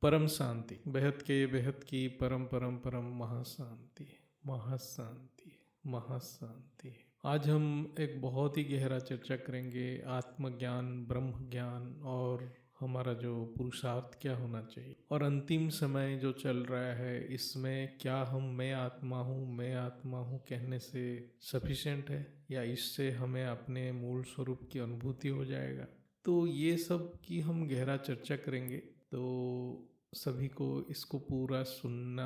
परम शांति, बेहद के बेहद की परम परम परम महाशांति, महाशांति, महाशांति। आज हम एक बहुत ही गहरा चर्चा करेंगे आत्मज्ञान, ब्रह्म ज्ञान और हमारा जो पुरुषार्थ क्या होना चाहिए। और अंतिम समय जो चल रहा है इसमें क्या हम मैं आत्मा हूँ कहने से सफिशिएंट है या इससे हमें अपने मूल स्वरूप की अनुभूति हो जाएगा। तो ये सब की हम गहरा चर्चा करेंगे। तो सभी को इसको पूरा सुनना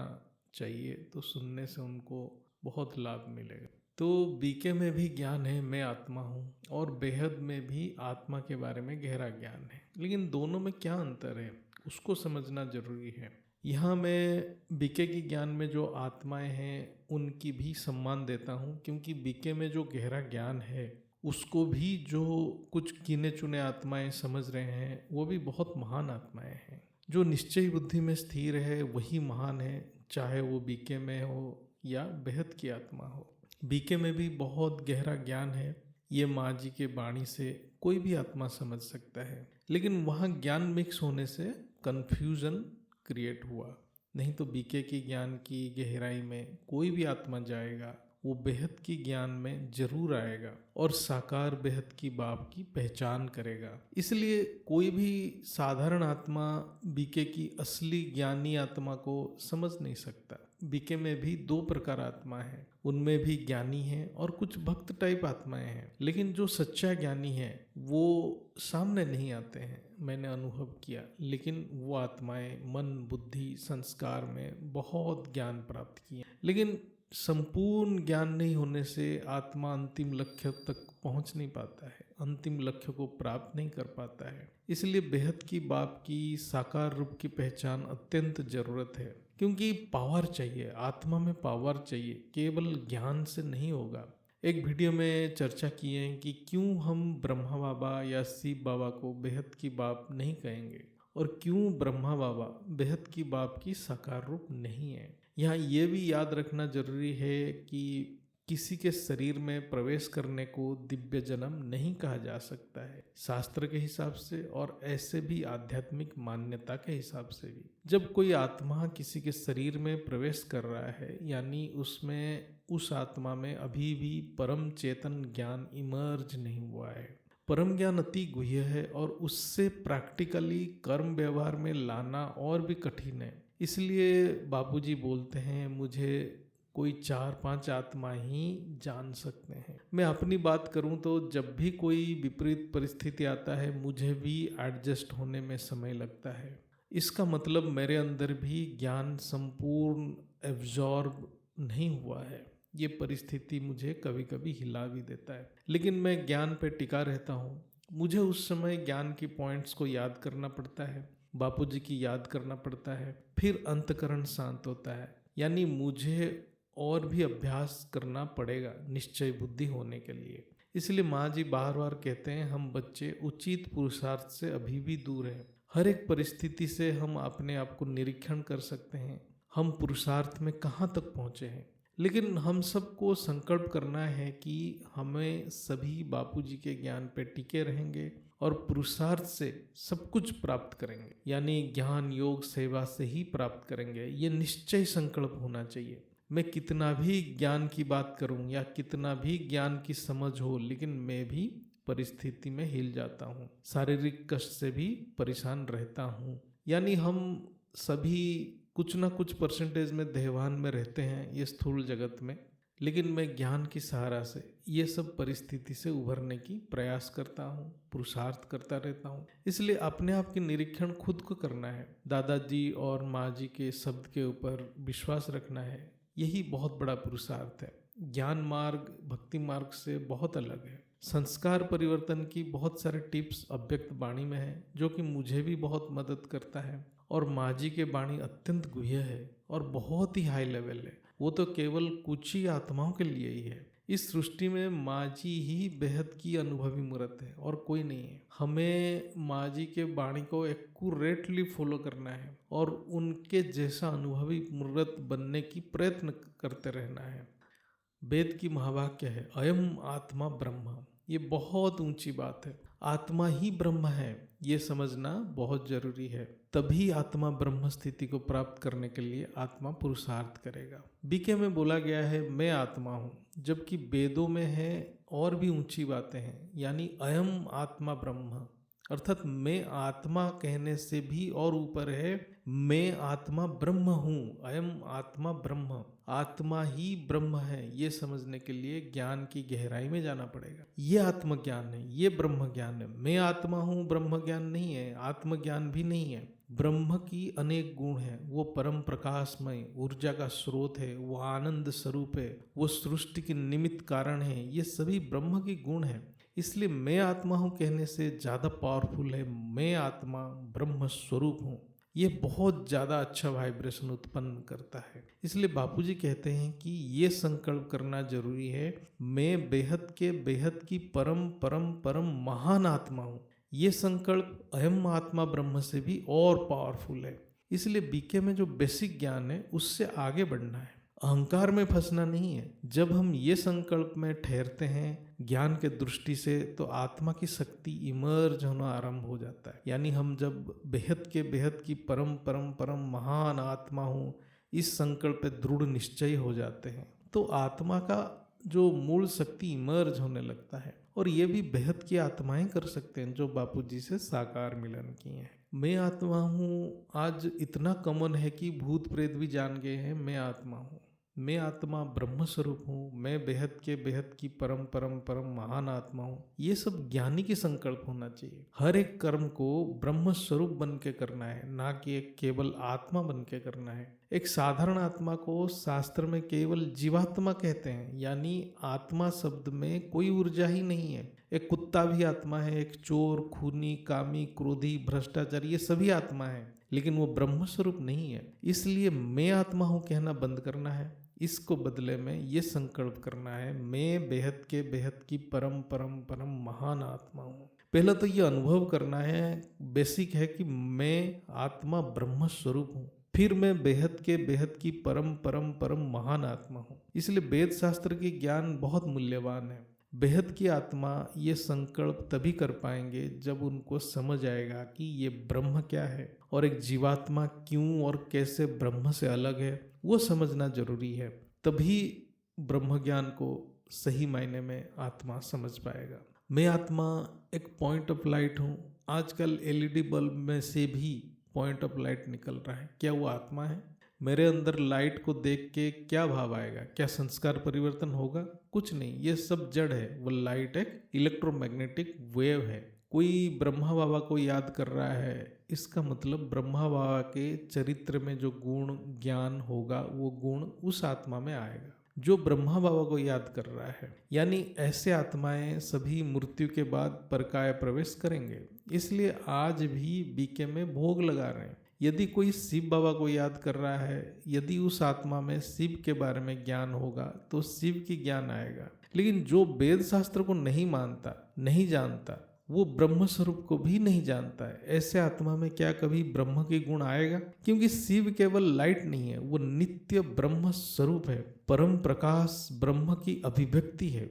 चाहिए, तो सुनने से उनको बहुत लाभ मिलेगा। तो बीके में भी ज्ञान है मैं आत्मा हूँ और बेहद में भी आत्मा के बारे में गहरा ज्ञान है, लेकिन दोनों में क्या अंतर है उसको समझना जरूरी है। यहाँ मैं बीके की ज्ञान में जो आत्माएं हैं उनकी भी सम्मान देता हूँ, क्योंकि बीके में जो गहरा ज्ञान है उसको भी जो कुछ गिने चुने आत्माएं समझ रहे हैं वो भी बहुत महान आत्माएं हैं। जो निश्चय बुद्धि में स्थिर है वही महान है, चाहे वो बीके में हो या बेहद की आत्मा हो। बीके में भी बहुत गहरा ज्ञान है, ये माँ जी के वाणी से कोई भी आत्मा समझ सकता है, लेकिन वहाँ ज्ञान मिक्स होने से कन्फ्यूजन क्रिएट हुआ। नहीं तो बीके की ज्ञान की गहराई में कोई भी आत्मा जाएगा वो बेहद की ज्ञान में जरूर आएगा और साकार बेहद की बाप की पहचान करेगा। इसलिए कोई भी साधारण आत्मा बीके की असली ज्ञानी आत्मा को समझ नहीं सकता। बीके में भी दो प्रकार आत्मा है, उनमें भी ज्ञानी है और कुछ भक्त टाइप आत्माएं हैं, लेकिन जो सच्चा ज्ञानी है वो सामने नहीं आते हैं, मैंने अनुभव किया। लेकिन वो आत्माएं मन बुद्धि संस्कार में बहुत ज्ञान प्राप्त किए, लेकिन संपूर्ण ज्ञान नहीं होने से आत्मा अंतिम लक्ष्य तक पहुंच नहीं पाता है, अंतिम लक्ष्य को प्राप्त नहीं कर पाता है। इसलिए बेहद की बाप की साकार रूप की पहचान अत्यंत जरूरत है, क्योंकि पावर चाहिए, आत्मा में पावर चाहिए, केवल ज्ञान से नहीं होगा। एक वीडियो में चर्चा की है कि क्यों हम ब्रह्मा बाबा या शिव बाबा को बेहद की बाप नहीं कहेंगे और क्यों ब्रह्मा बाबा बेहद की बाप की साकार रूप नहीं है। यहाँ ये भी याद रखना जरूरी है कि किसी के शरीर में प्रवेश करने को दिव्य जन्म नहीं कहा जा सकता है, शास्त्र के हिसाब से और ऐसे भी आध्यात्मिक मान्यता के हिसाब से भी। जब कोई आत्मा किसी के शरीर में प्रवेश कर रहा है यानी उसमें उस आत्मा में अभी भी परम चेतन ज्ञान इमर्ज नहीं हुआ है। परम ज्ञान अति गुह्य है और उससे प्रैक्टिकली कर्म व्यवहार में लाना और भी कठिन है। इसलिए बापूजी बोलते हैं मुझे कोई 4-5 आत्मा ही जान सकते हैं। मैं अपनी बात करूं तो जब भी कोई विपरीत परिस्थिति आता है मुझे भी एडजस्ट होने में समय लगता है। इसका मतलब मेरे अंदर भी ज्ञान संपूर्ण एब्जॉर्ब नहीं हुआ है। ये परिस्थिति मुझे कभी कभी हिला भी देता है, लेकिन मैं ज्ञान पे टिका रहता हूँ। मुझे उस समय ज्ञान की पॉइंट्स को याद करना पड़ता है, बापूजी की याद करना पड़ता है, फिर अंतकरण शांत होता है। यानी मुझे और भी अभ्यास करना पड़ेगा निश्चय बुद्धि होने के लिए। इसलिए माँ जी बार बार कहते हैं हम बच्चे उचित पुरुषार्थ से अभी भी दूर हैं। हर एक परिस्थिति से हम अपने आप को निरीक्षण कर सकते हैं हम पुरुषार्थ में कहाँ तक पहुँचे हैं, लेकिन हम सबको संकल्प करना है कि हमें सभी बापूजी के ज्ञान पे टिके रहेंगे और पुरुषार्थ से सब कुछ प्राप्त करेंगे, यानी ज्ञान योग सेवा से ही प्राप्त करेंगे। ये निश्चय संकल्प होना चाहिए। मैं कितना भी ज्ञान की बात करूं या कितना भी ज्ञान की समझ हो, लेकिन मैं भी परिस्थिति में हिल जाता हूँ, शारीरिक कष्ट से भी परेशान रहता हूँ। यानी हम सभी कुछ ना कुछ परसेंटेज में देहवान में रहते हैं ये स्थूल जगत में, लेकिन मैं ज्ञान की सहारा से ये सब परिस्थिति से उभरने की प्रयास करता हूँ, पुरुषार्थ करता रहता हूँ। इसलिए अपने आप की निरीक्षण खुद को करना है, दादाजी और माँ जी के शब्द के ऊपर विश्वास रखना है, यही बहुत बड़ा पुरुषार्थ है। ज्ञान मार्ग भक्ति मार्ग से बहुत अलग है। संस्कार परिवर्तन की बहुत सारे टिप्स अव्यक्त वाणी में है जो कि मुझे भी बहुत मदद करता है, और माँ जी के वाणी अत्यंत गुह्य है और बहुत ही हाई लेवल है। वो तो केवल कुछ ही आत्माओं के लिए ही है। इस सृष्टि में माँ जी ही बेहद की अनुभवी मूर्त है और कोई नहीं है। हमें माँ जी के वाणी को एक्यूरेटली फॉलो करना है और उनके जैसा अनुभवी मूर्त बनने की प्रयत्न करते रहना है। वेद की महावाक्य है अयम आत्मा ब्रह्म, ये बहुत ऊंची बात है। आत्मा ही ब्रह्म है, ये समझना बहुत जरूरी है। तभी आत्मा ब्रह्म स्थिति को प्राप्त करने के लिए आत्मा पुरुषार्थ करेगा। बीके में बोला गया है मैं आत्मा हूँ, जबकि वेदों में है और भी ऊंची बातें हैं, यानी अयम आत्मा ब्रह्म, अर्थात मैं आत्मा कहने से भी और ऊपर है, मैं आत्मा ब्रह्म हूँ। अयम आत्मा ब्रह्म, आत्मा ही ब्रह्म है, ये समझने के लिए ज्ञान की गहराई में जाना पड़ेगा। ये आत्मज्ञान है, ये ब्रह्म ज्ञान है। मैं आत्मा हूँ ब्रह्म ज्ञान नहीं है, आत्मज्ञान भी नहीं है। ब्रह्म की अनेक गुण हैं, वो परम प्रकाशमय ऊर्जा का स्रोत है, वो आनंद स्वरूप है, वो सृष्टि के निमित्त कारण है, ये सभी ब्रह्म के गुण हैं। इसलिए मैं आत्मा हूँ कहने से ज़्यादा पावरफुल है मैं आत्मा ब्रह्म स्वरूप हूँ। ये बहुत ज़्यादा अच्छा वाइब्रेशन उत्पन्न करता है। इसलिए बापूजी कहते हैं कि ये संकल्प करना जरूरी है, मैं बेहद के बेहद की परम परम परम महान आत्मा हूँ। ये संकल्प अहम आत्मा ब्रह्म से भी और पावरफुल है। इसलिए बीके में जो बेसिक ज्ञान है उससे आगे बढ़ना है, अहंकार में फंसना नहीं है। जब हम ये संकल्प में ठहरते हैं ज्ञान के दृष्टि से, तो आत्मा की शक्ति इमर्ज होना आरंभ हो जाता है। यानी हम जब बेहद के बेहद की परम परम परम महान आत्मा हूँ इस संकल्प पे दृढ़ निश्चय हो जाते हैं, तो आत्मा का जो मूल शक्ति इमर्ज होने लगता है। और ये भी बेहद की आत्माएं कर सकते हैं जो बापूजी से साकार मिलन किए हैं। मैं आत्मा हूँ आज इतना कॉमन है कि भूत प्रेत भी जान गए हैं मैं आत्मा हूँ। मैं आत्मा ब्रह्म स्वरूप हूँ, मैं बेहद के बेहद की परम परम परम महान आत्मा हूँ। ये सब ज्ञानी की संकल्प होना चाहिए। हर एक कर्म को ब्रह्म स्वरूप बन के करना है, ना कि एक केवल आत्मा बन के करना है। एक साधारण आत्मा को शास्त्र में केवल जीवात्मा कहते हैं, यानी आत्मा शब्द में कोई ऊर्जा ही नहीं है। एक कुत्ता भी आत्मा है, एक चोर, खूनी, कामी, क्रोधी, भ्रष्टाचारी, ये सभी आत्मा है, लेकिन वो ब्रह्म स्वरूप नहीं है। इसलिए मैं आत्मा हूँ कहना बंद करना है। इसको बदले में ये संकल्प करना है, मैं बेहद के बेहद की परम परम परम महान आत्मा हूँ। पहला तो ये अनुभव करना है, बेसिक है कि मैं आत्मा ब्रह्म स्वरूप हूँ, फिर मैं बेहद के बेहद की परम परम परम महान आत्मा हूँ। इसलिए वेद शास्त्र की ज्ञान बहुत मूल्यवान है। बेहद की आत्मा ये संकल्प तभी कर पाएंगे जब उनको समझ आएगा कि ये ब्रह्म क्या है और एक जीवात्मा क्यों और कैसे ब्रह्म से अलग है, वो समझना जरूरी है। तभी ब्रह्म ज्ञान को सही मायने में आत्मा समझ पाएगा। मैं आत्मा एक पॉइंट ऑफ लाइट हूँ। आजकल एलईडी बल्ब में से भी पॉइंट ऑफ लाइट निकल रहा है, क्या वो आत्मा है? मेरे अंदर लाइट को देख के क्या भाव आएगा? क्या संस्कार परिवर्तन होगा? कुछ नहीं, ये सब जड़ है। वो लाइट एक इलेक्ट्रोमैग्नेटिक वेव है। कोई ब्रह्मा बाबा को याद कर रहा है, इसका मतलब ब्रह्मा बाबा के चरित्र में जो गुण ज्ञान होगा वो गुण उस आत्मा में आएगा जो ब्रह्मा बाबा को याद कर रहा है। यानी ऐसे आत्माएं सभी मृत्यु के बाद परकाय प्रवेश करेंगे। इसलिए आज भी बीके में भोग लगा रहे हैं। यदि कोई शिव बाबा को याद कर रहा है, यदि उस आत्मा में शिव के बारे में ज्ञान होगा तो शिव की ज्ञान आएगा। लेकिन जो वेद शास्त्र को नहीं मानता, नहीं जानता, वो ब्रह्म स्वरूप को भी नहीं जानता है, ऐसे आत्मा में क्या कभी ब्रह्म के गुण आएगा? क्योंकि शिव केवल लाइट नहीं है, वो नित्य ब्रह्म स्वरूप है, परम प्रकाश ब्रह्म की अभिव्यक्ति है,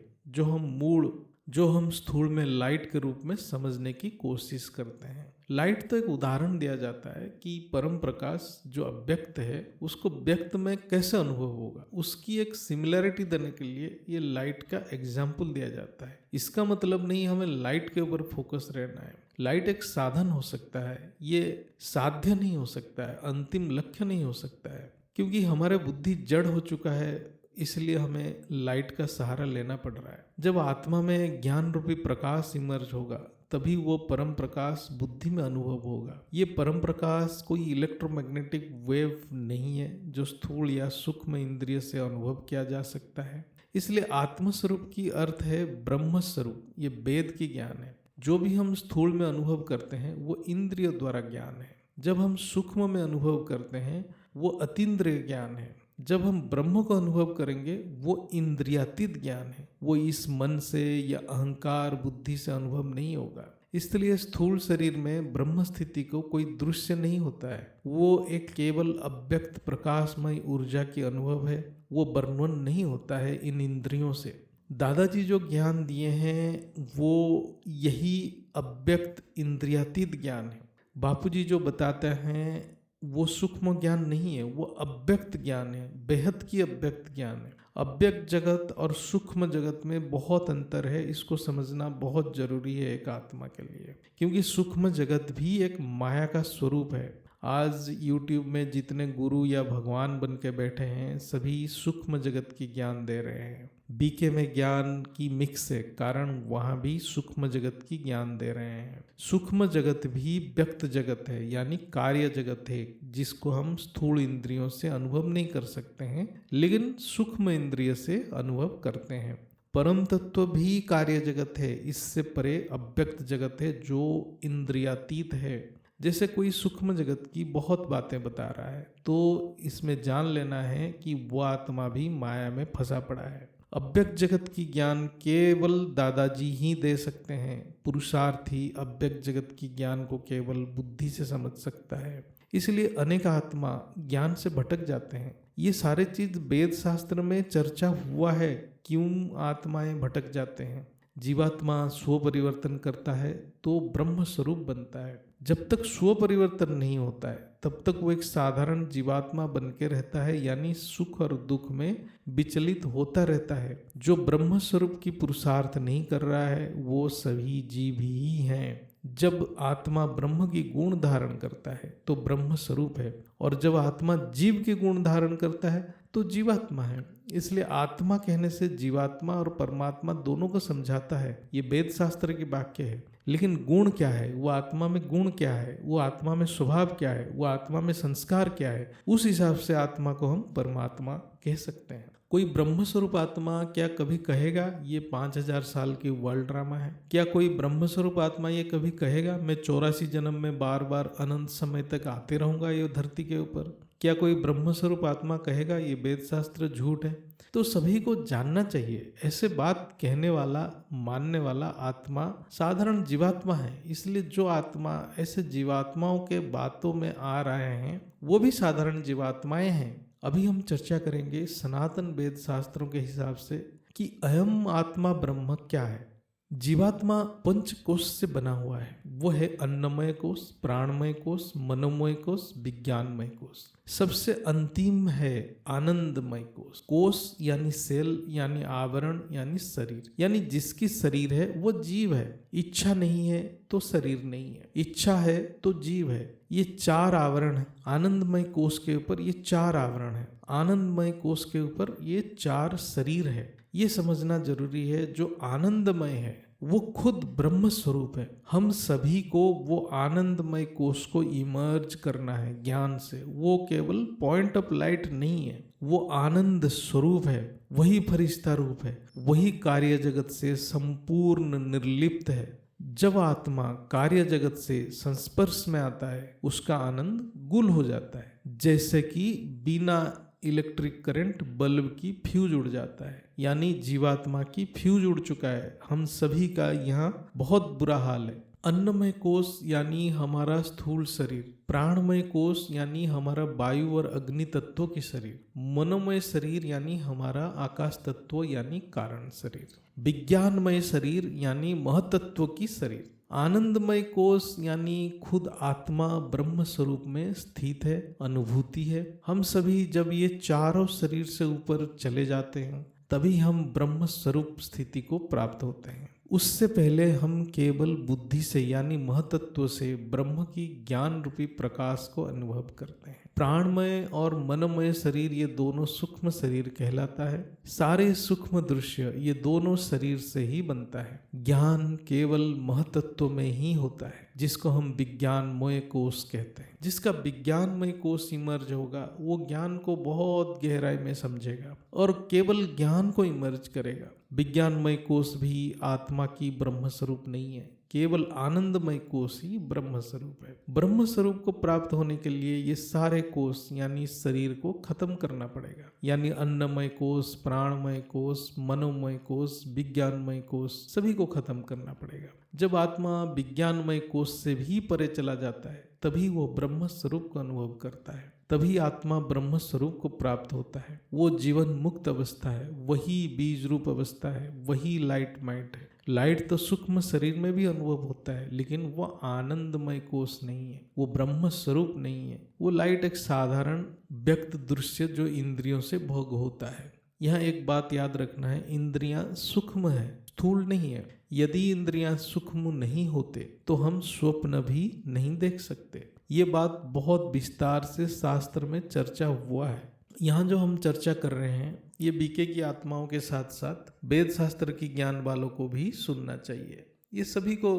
जो हम स्थूल में लाइट के रूप में समझने की कोशिश करते हैं। लाइट तो एक उदाहरण दिया जाता है कि परम प्रकाश जो अव्यक्त है उसको व्यक्त में कैसे अनुभव होगा, उसकी एक सिमिलैरिटी देने के लिए ये लाइट का एग्जाम्पल दिया जाता है। इसका मतलब नहीं हमें लाइट के ऊपर फोकस रहना है। लाइट एक साधन हो सकता है, ये साध्य नहीं हो सकता है, अंतिम लक्ष्य नहीं हो सकता है, क्योंकि हमारे बुद्धि जड़ हो चुका है, इसलिए हमें लाइट का सहारा लेना पड़ रहा है। जब आत्मा में ज्ञान रूपी प्रकाश इमर्ज होगा तभी वो परम प्रकाश बुद्धि में अनुभव होगा। ये परम प्रकाश कोई इलेक्ट्रोमैग्नेटिक वेव नहीं है जो स्थूल या सूक्ष्म इंद्रिय से अनुभव किया जा सकता है। इसलिए आत्मस्वरूप की अर्थ है ब्रह्म स्वरूप। ये वेद की ज्ञान है। जो भी हम स्थूल में अनुभव करते हैं वो इंद्रिय द्वारा ज्ञान है। जब हम सूक्ष्म में अनुभव करते हैं वो अतीन्द्रिय ज्ञान है। जब हम ब्रह्म को अनुभव करेंगे वो इंद्रियातीत ज्ञान है। वो इस मन से या अहंकार बुद्धि से अनुभव नहीं होगा। इसलिए स्थूल शरीर में ब्रह्म स्थिति को कोई दृश्य नहीं होता है, वो एक केवल अव्यक्त प्रकाशमय ऊर्जा की अनुभव है। वो वर्णन नहीं होता है इन इंद्रियों से। दादाजी जो ज्ञान दिए हैं वो यही अव्यक्त इंद्रियातीत ज्ञान है। बापूजी जो बताते हैं वो सूक्ष्म ज्ञान नहीं है, वो अव्यक्त ज्ञान है, बेहद की अव्यक्त ज्ञान है। अव्यक्त जगत और सूक्ष्म जगत में बहुत अंतर है, इसको समझना बहुत जरूरी है एक आत्मा के लिए, क्योंकि सूक्ष्म जगत भी एक माया का स्वरूप है। आज YouTube में जितने गुरु या भगवान बन के बैठे हैं सभी सूक्ष्म जगत की ज्ञान दे रहे हैं। बीके में ज्ञान की मिक्स है, कारण वहाँ भी सूक्ष्म जगत की ज्ञान दे रहे हैं। सूक्ष्म जगत भी व्यक्त जगत है, यानी कार्य जगत है, जिसको हम स्थूल इंद्रियों से अनुभव नहीं कर सकते हैं, लेकिन सूक्ष्म इंद्रिय से अनुभव करते हैं। परम तत्व भी कार्य जगत है, इससे परे अव्यक्त जगत है जो इंद्रियातीत है। जैसे कोई सूक्ष्म जगत की बहुत बातें बता रहा है तो इसमें जान लेना है कि वो आत्मा भी माया में फंसा पड़ा है। अव्यक्त जगत की ज्ञान केवल दादाजी ही दे सकते हैं। पुरुषार्थी अव्यक्त जगत की ज्ञान को केवल बुद्धि से समझ सकता है, इसलिए अनेक आत्मा ज्ञान से भटक जाते हैं। ये सारे चीज वेद शास्त्र में चर्चा हुआ है, क्यों आत्माएं भटक जाते हैं। जीवात्मा स्व परिवर्तन करता है तो ब्रह्म स्वरूप बनता है। जब तक स्व परिवर्तन नहीं होता है तब तक वो एक साधारण जीवात्मा बन के रहता है, यानी सुख और दुख में विचलित होता रहता है। जो ब्रह्म स्वरूप की पुरुषार्थ नहीं कर रहा है वो सभी जीव ही हैं। जब आत्मा ब्रह्म की गुण धारण करता है तो ब्रह्म स्वरूप है, और जब आत्मा जीव के गुण धारण करता है तो जीवात्मा है। इसलिए आत्मा कहने से जीवात्मा और परमात्मा दोनों को समझाता है। ये वेद शास्त्र की वाक्य है। लेकिन गुण क्या है, वो आत्मा में गुण क्या है, वो आत्मा में स्वभाव क्या है, वो आत्मा में संस्कार क्या है, उस हिसाब से आत्मा को हम परमात्मा कह सकते हैं। कोई ब्रह्म स्वरूप आत्मा क्या कभी कहेगा ये 5000 साल की वर्ल्ड ड्रामा है? क्या कोई ब्रह्म स्वरूप आत्मा ये कभी कहेगा मैं 84 जन्म में बार बार अनंत समय तक आते रहूंगा ये धरती के ऊपर? क्या कोई ब्रह्म स्वरूप आत्मा कहेगा ये वेद शास्त्र झूठ है? तो सभी को जानना चाहिए, ऐसे बात कहने वाला मानने वाला आत्मा साधारण जीवात्मा है। इसलिए जो आत्मा ऐसे जीवात्माओं के बातों में आ रहे हैं वो भी साधारण जीवात्माएं हैं। अभी हम चर्चा करेंगे सनातन वेद शास्त्रों के हिसाब से कि अयम आत्मा ब्रह्म क्या है। जीवात्मा पंच कोश से बना हुआ है। वो है अन्नमय कोश, प्राणमय कोश, मनोमय कोश, विज्ञानमय कोश। सबसे अंतिम है आनंदमय कोश। कोश यानी सेल, यानी आवरण, यानी शरीर, यानी जिसकी शरीर है वो जीव है। इच्छा नहीं है तो शरीर नहीं है, इच्छा है तो जीव है। ये 4 आवरण है। आनंदमय कोश के ऊपर ये 4 आवरण है, आनंदमय कोश के ऊपर ये 4 शरीर है। ये समझना जरूरी है, जो आनंदमय है वो खुद ब्रह्म स्वरूप है। हम सभी को वो आनंदमय कोश को इमर्ज करना है ज्ञान से। वो केवल पॉइंट ऑफ लाइट नहीं है, वो आनंद स्वरूप है, वही फरिश्ता रूप है, वही कार्य जगत से संपूर्ण निर्लिप्त है। जब आत्मा कार्य जगत से संस्पर्श में आता है उसका आनंद गुल हो जाता है। जैसे कि बिना इलेक्ट्रिक करंट बल्ब की फ्यूज उड़ जाता है, यानी जीवात्मा की फ्यूज उड़ चुका है। हम सभी का यहाँ बहुत बुरा हाल है। अन्नमय कोश यानी हमारा स्थूल शरीर, प्राणमय कोश यानी हमारा वायु और अग्नि तत्वों की शरीर, मनोमय शरीर यानी हमारा आकाश तत्व यानी कारण शरीर, विज्ञानमय शरीर यानी महतत्व की शरीर, आनंदमय कोश यानी खुद आत्मा ब्रह्म स्वरूप में स्थित है, अनुभूति है। हम सभी जब ये चारों शरीर से ऊपर चले जाते हैं तभी हम ब्रह्म स्वरूप स्थिति को प्राप्त होते हैं। उससे पहले हम केवल बुद्धि से यानी महतत्व से ब्रह्म की ज्ञान रूपी प्रकाश को अनुभव करते हैं। प्राणमय और मनोमय शरीर ये दोनों सूक्ष्म शरीर कहलाता है। सारे सूक्ष्म दृश्य ये दोनों शरीर से ही बनता है। ज्ञान केवल महतत्व में ही होता है, जिसको हम विज्ञानमय कोश कहते हैं। जिसका विज्ञानमय कोश इमर्ज होगा वो ज्ञान को बहुत गहराई में समझेगा और केवल ज्ञान को इमर्ज करेगा। विज्ञानमय कोश भी आत्मा की ब्रह्म स्वरूप नहीं है, केवल आनंदमय कोश ही ब्रह्म स्वरूप है। ब्रह्म स्वरूप को प्राप्त होने के लिए ये सारे कोश यानी शरीर को खत्म करना पड़ेगा, यानी अन्नमय कोश, प्राणमय कोश, मनोमय कोश, विज्ञानमय कोश सभी को खत्म करना पड़ेगा। जब आत्मा विज्ञानमय कोश से भी परे चला जाता है तभी वो ब्रह्म स्वरूप को अनुभव करता है, तभी आत्मा ब्रह्म स्वरूप को प्राप्त होता है। वो जीवन मुक्त अवस्था है, वही बीज रूप अवस्था है, वही लाइट माइंड है। लाइट तो सूक्ष्म शरीर में भी अनुभव होता है, लेकिन वो आनंदमय कोष नहीं है, वो ब्रह्म स्वरूप नहीं है। वो लाइट एक साधारण व्यक्त दृश्य जो इंद्रियों से भोग होता है। यहाँ एक बात याद रखना है, इंद्रियां सूक्ष्म है, स्थूल नहीं है। यदि इंद्रियां सूक्ष्म नहीं होते तो हम स्वप्न भी नहीं देख सकते। ये बात बहुत विस्तार से शास्त्र में चर्चा हुआ है। यहाँ जो हम चर्चा कर रहे हैं ये बीके की आत्माओं के साथ साथ वेद शास्त्र की ज्ञान वालों को भी सुनना चाहिए। ये सभी को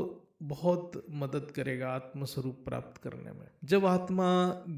बहुत मदद करेगा आत्मस्वरूप प्राप्त करने में। जब आत्मा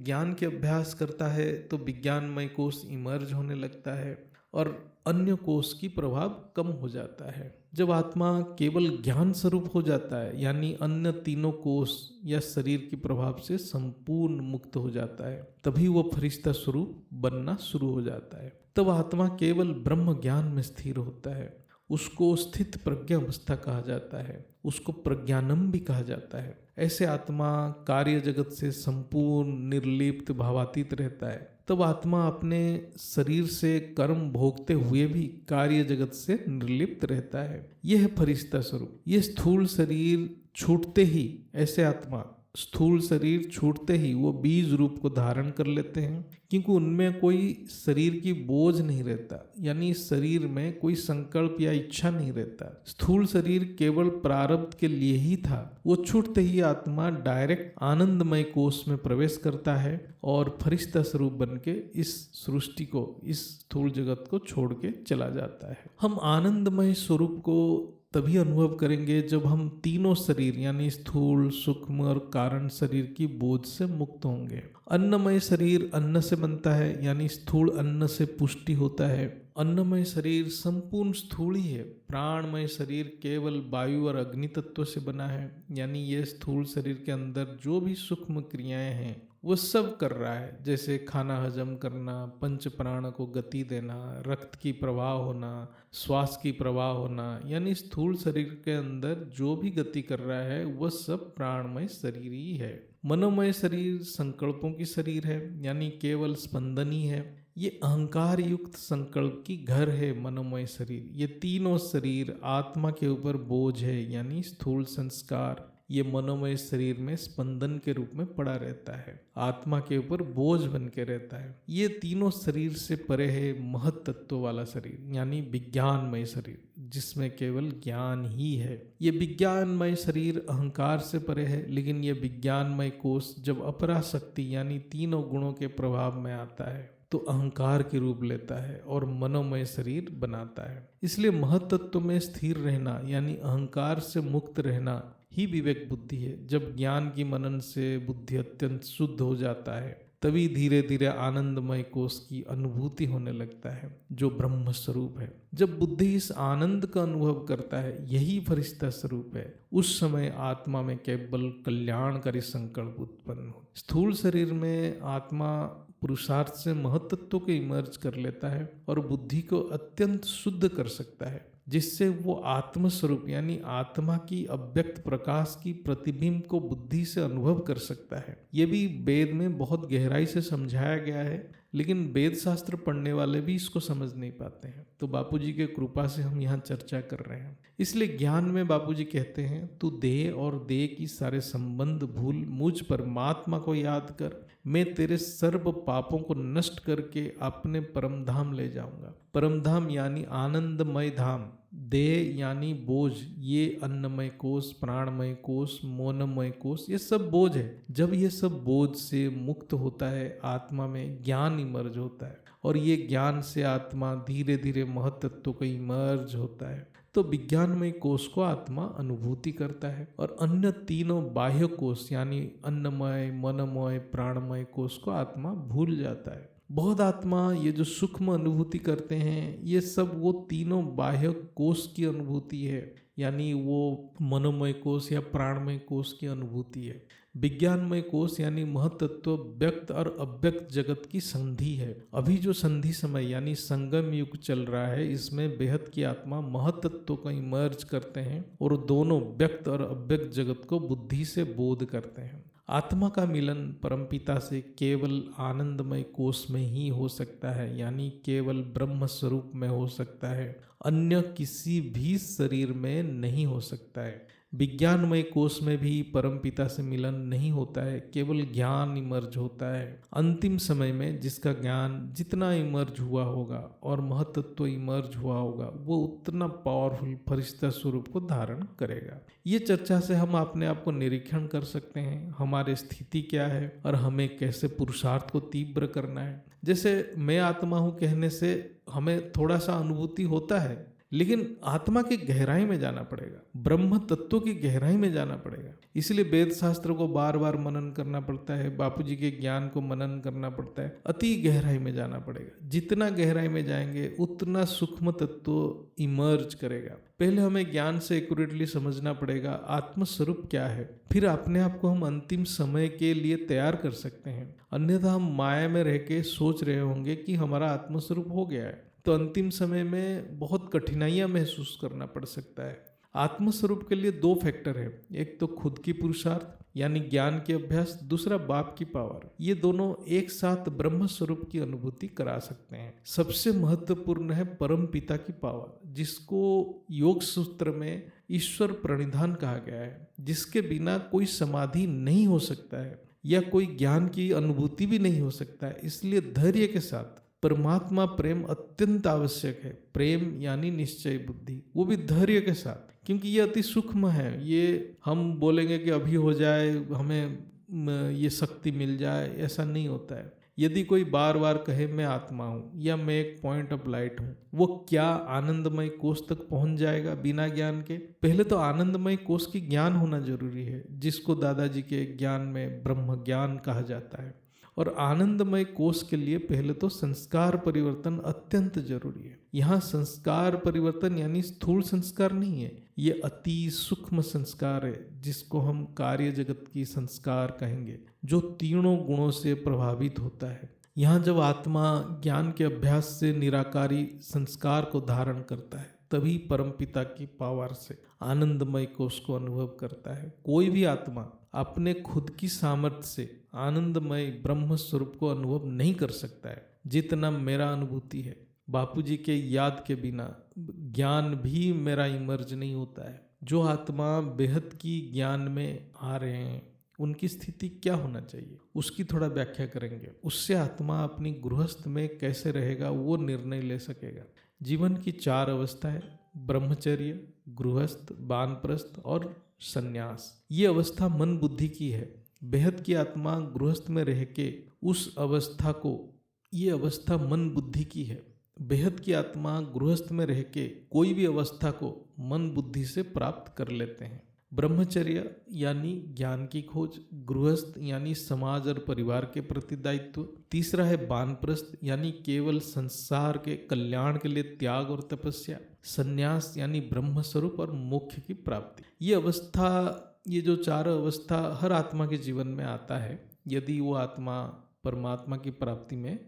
ज्ञान के अभ्यास करता है तो विज्ञानमय कोष इमर्ज होने लगता है और अन्य कोष की प्रभाव कम हो जाता है। जब आत्मा केवल ज्ञान स्वरूप हो जाता है, यानी अन्य तीनों कोष या शरीर के प्रभाव से संपूर्ण मुक्त हो जाता है, तभी वो फरिश्ता स्वरूप बनना शुरू हो जाता है। तब आत्मा केवल ब्रह्म ज्ञान में स्थिर होता है। उसको स्थित प्रज्ञा अवस्था कहा जाता है, उसको प्रज्ञानम भी कहा जाता है। ऐसे आत्मा कार्य जगत से संपूर्ण निर्लिप्त भावातीत रहता है। तब आत्मा अपने शरीर से कर्म भोगते हुए भी कार्य जगत से निर्लिप्त रहता है। यह है फरिश्ता स्वरूप। ये स्थूल शरीर छूटते ही, ऐसे आत्मा स्थूल शरीर छूटते ही वो बीज रूप को धारण कर लेते हैं, क्योंकि उनमें कोई शरीर की बोझ नहीं रहता, यानी शरीर में कोई संकल्प या इच्छा नहीं रहता। स्थूल शरीर केवल प्रारब्ध के लिए ही था। वो छूटते ही आत्मा डायरेक्ट आनंदमय कोष में प्रवेश करता है और फरिश्ता स्वरूप बन के इस सृष्टि को, इस स्थूल जगत को छोड़ के चला जाता है। हम आनंदमय स्वरूप को तभी अनुभव करेंगे जब हम तीनों शरीर यानी स्थूल, सूक्ष्म और कारण शरीर की बोझ से मुक्त होंगे। अन्नमय शरीर अन्न से बनता है, यानी स्थूल अन्न से पुष्टि होता है। अन्नमय शरीर संपूर्ण स्थूल ही है। प्राणमय शरीर केवल वायु और अग्नि तत्व से बना है, यानी ये स्थूल शरीर के अंदर जो भी सूक्ष्म क्रियाएं हैं वो सब कर रहा है, जैसे खाना हजम करना, पंच प्राण को गति देना, रक्त की प्रवाह होना, श्वास की प्रवाह होना, यानी स्थूल शरीर के अंदर जो भी गति कर रहा है वह सब प्राणमय शरीर ही है। मनोमय शरीर संकल्पों की शरीर है, यानी केवल स्पंदन ही है। ये अहंकार युक्त संकल्प की घर है मनोमय शरीर। ये तीनों शरीर आत्मा के ऊपर बोझ है, यानी स्थूल संस्कार ये मनोमय शरीर में स्पंदन के रूप में पड़ा रहता है, आत्मा के ऊपर बोझ बन के रहता है। ये तीनों शरीर से परे है महत तत्व वाला शरीर, यानी विज्ञानमय शरीर, जिसमें केवल ज्ञान ही है। ये विज्ञानमय शरीर अहंकार से परे है, लेकिन ये विज्ञानमय कोष जब अपराशक्ति यानी तीनों गुणों के प्रभाव में आता है तो अहंकार के रूप लेता है और मनोमय शरीर बनाता है। इसलिए महत तत्व में स्थिर रहना यानी अहंकार से मुक्त रहना ही विवेक बुद्धि है। जब ज्ञान की मनन से बुद्धि अत्यंत शुद्ध हो जाता है तभी धीरे धीरे आनंदमय कोष की अनुभूति होने लगता है, जो ब्रह्म स्वरूप है। जब बुद्धि इस आनंद का अनुभव करता है, यही फरिश्ता स्वरूप है, उस समय आत्मा में केवल कल्याणकारी संकल्प उत्पन्न हो। स्थूल शरीर में आत्मा पुरुषार्थ से महत्त्व को इमर्ज कर लेता है और बुद्धि को अत्यंत शुद्ध कर सकता है, जिससे वो आत्मस्वरूप यानी आत्मा की अव्यक्त प्रकाश की प्रतिबिंब को बुद्धि से अनुभव कर सकता है। ये भी वेद में बहुत गहराई से समझाया गया है, लेकिन वेद शास्त्र पढ़ने वाले भी इसको समझ नहीं पाते हैं। तो बापूजी के कृपा से हम यहाँ चर्चा कर रहे हैं। इसलिए ज्ञान में बापूजी कहते हैं, तू देह और देह की सारे संबंध भूल, मुझ परमात्मा को याद कर, मैं तेरे सर्व पापों को नष्ट करके अपने परम धाम ले जाऊंगा। परम धाम यानी आनंदमय धाम। देह यानी बोझ, ये अन्नमय कोष, प्राणमय कोष, मोनमय कोष, ये सब बोझ है। जब ये सब बोझ से मुक्त होता है, आत्मा में ज्ञान इमर्ज होता है और ये ज्ञान से आत्मा धीरे धीरे महत्त्व को इमर्ज होता है। तो विज्ञानमय कोष को आत्मा अनुभूति करता है और अन्य तीनों बाह्य कोष यानी अन्नमय, मनमय, प्राणमय कोष को आत्मा भूल जाता है। बहुत आत्मा ये जो सूक्ष्म अनुभूति करते हैं, ये सब वो तीनों बाह्य कोष की अनुभूति है, यानी वो मनोमय कोष या प्राणमय कोष की अनुभूति है। विज्ञानमय कोष यानी महत्त्व व्यक्त और अव्यक्त जगत की संधि है। अभी जो संधि समय यानी संगम युग चल रहा है, इसमें बेहद की आत्मा महत्त्व को इमर्ज करते हैं और दोनों व्यक्त और अव्यक्त जगत को बुद्धि से बोध करते हैं। आत्मा का मिलन परमपिता से केवल आनंदमय कोश में ही हो सकता है, यानी केवल ब्रह्म स्वरूप में हो सकता है, अन्य किसी भी शरीर में नहीं हो सकता है। विज्ञानमय कोश में भी परमपिता से मिलन नहीं होता है, केवल ज्ञान इमर्ज होता है। अंतिम समय में जिसका ज्ञान जितना इमर्ज हुआ होगा और महतत्व इमर्ज हुआ होगा, वो उतना पावरफुल फरिश्ता स्वरूप को धारण करेगा। ये चर्चा से हम अपने आप को निरीक्षण कर सकते हैं, हमारी स्थिति क्या है और हमें कैसे पुरुषार्थ को तीव्र करना है। जैसे मैं आत्मा हूँ कहने से हमें थोड़ा सा अनुभूति होता है, लेकिन आत्मा की गहराई में जाना पड़ेगा, ब्रह्म तत्व की गहराई में जाना पड़ेगा। इसलिए वेद शास्त्र को बार बार मनन करना पड़ता है, बापूजी के ज्ञान को मनन करना पड़ता है, अति गहराई में जाना पड़ेगा। जितना गहराई में जाएंगे उतना सूक्ष्म तत्व इमर्ज करेगा। पहले हमें ज्ञान से एक्यूरेटली समझना पड़ेगा आत्म स्वरूप क्या है, फिर अपने आप को हम अंतिम समय के लिए तैयार कर सकते हैं। अन्यथा हम माया में रह के सोच रहे होंगे कि हमारा आत्मस्वरूप हो गया है, तो अंतिम समय में बहुत कठिनाइयां महसूस करना पड़ सकता है। आत्मस्वरूप के लिए 2 फैक्टर है, एक तो खुद की पुरुषार्थ यानी ज्ञान के अभ्यास, दूसरा बाप की पावर। ये दोनों एक साथ ब्रह्म स्वरूप की अनुभूति करा सकते हैं। सबसे महत्वपूर्ण है परम पिता की पावर, जिसको योग सूत्र में ईश्वर प्रणिधान कहा गया है, जिसके बिना कोई समाधि नहीं हो सकता है या कोई ज्ञान की अनुभूति भी नहीं हो सकता है। इसलिए धैर्य के साथ परमात्मा प्रेम अत्यंत आवश्यक है। प्रेम यानी निश्चय बुद्धि, वो भी धैर्य के साथ, क्योंकि ये अति सूक्ष्म है। ये हम बोलेंगे कि अभी हो जाए, हमें ये शक्ति मिल जाए, ऐसा नहीं होता है। यदि कोई बार बार कहे मैं आत्मा हूँ या मैं एक पॉइंट ऑफ लाइट हूँ, वो क्या आनंदमय कोष तक पहुंच जाएगा बिना ज्ञान के? पहले तो आनंदमय कोष की ज्ञान होना जरूरी है, जिसको दादाजी के ज्ञान में ब्रह्म ज्ञान कहा जाता है। और आनंदमय कोष के लिए पहले तो संस्कार परिवर्तन अत्यंत जरूरी है। यहाँ संस्कार परिवर्तन यानी स्थूल संस्कार नहीं है, ये अति सूक्ष्म संस्कार है, जिसको हम कार्य जगत की संस्कार कहेंगे, जो तीनों गुणों से प्रभावित होता है। यहाँ जब आत्मा ज्ञान के अभ्यास से निराकारी संस्कार को धारण करता है, तभी परमपिता की पावर से आनंदमय कोष को अनुभव करता है। कोई भी आत्मा अपने खुद की सामर्थ्य से आनंदमय ब्रह्म स्वरूप को अनुभव नहीं कर सकता है, जितना मेरा अनुभूति है। बापूजी के याद के बिना ज्ञान भी मेरा इमर्ज नहीं होता है। जो आत्मा बेहद की ज्ञान में आ रहे हैं, उनकी स्थिति क्या होना चाहिए, उसकी थोड़ा व्याख्या करेंगे। उससे आत्मा अपनी गृहस्थ में कैसे रहेगा वो निर्णय ले सकेगा। जीवन की 4 अवस्था है, ब्रह्मचर्य, गृहस्थ, वानप्रस्थ और संन्यास। ये अवस्था मन बुद्धि की है। बेहद की आत्मा गृहस्थ में रह के उस अवस्था को, ये अवस्था मन बुद्धि की है। बेहद की आत्मा गृहस्थ में रह के कोई भी अवस्था को मन बुद्धि से प्राप्त कर लेते हैं। ब्रह्मचर्य यानी ज्ञान की खोज, गृहस्थ यानी समाज और परिवार के प्रति दायित्व, तीसरा है वानप्रस्थ यानी केवल संसार के कल्याण के लिए त्याग और तपस्या, संन्यास यानी ब्रह्म स्वरूप और मोक्ष की प्राप्ति। ये अवस्था, ये जो 4 अवस्था हर आत्मा के जीवन में आता है, यदि वो आत्मा परमात्मा की प्राप्ति में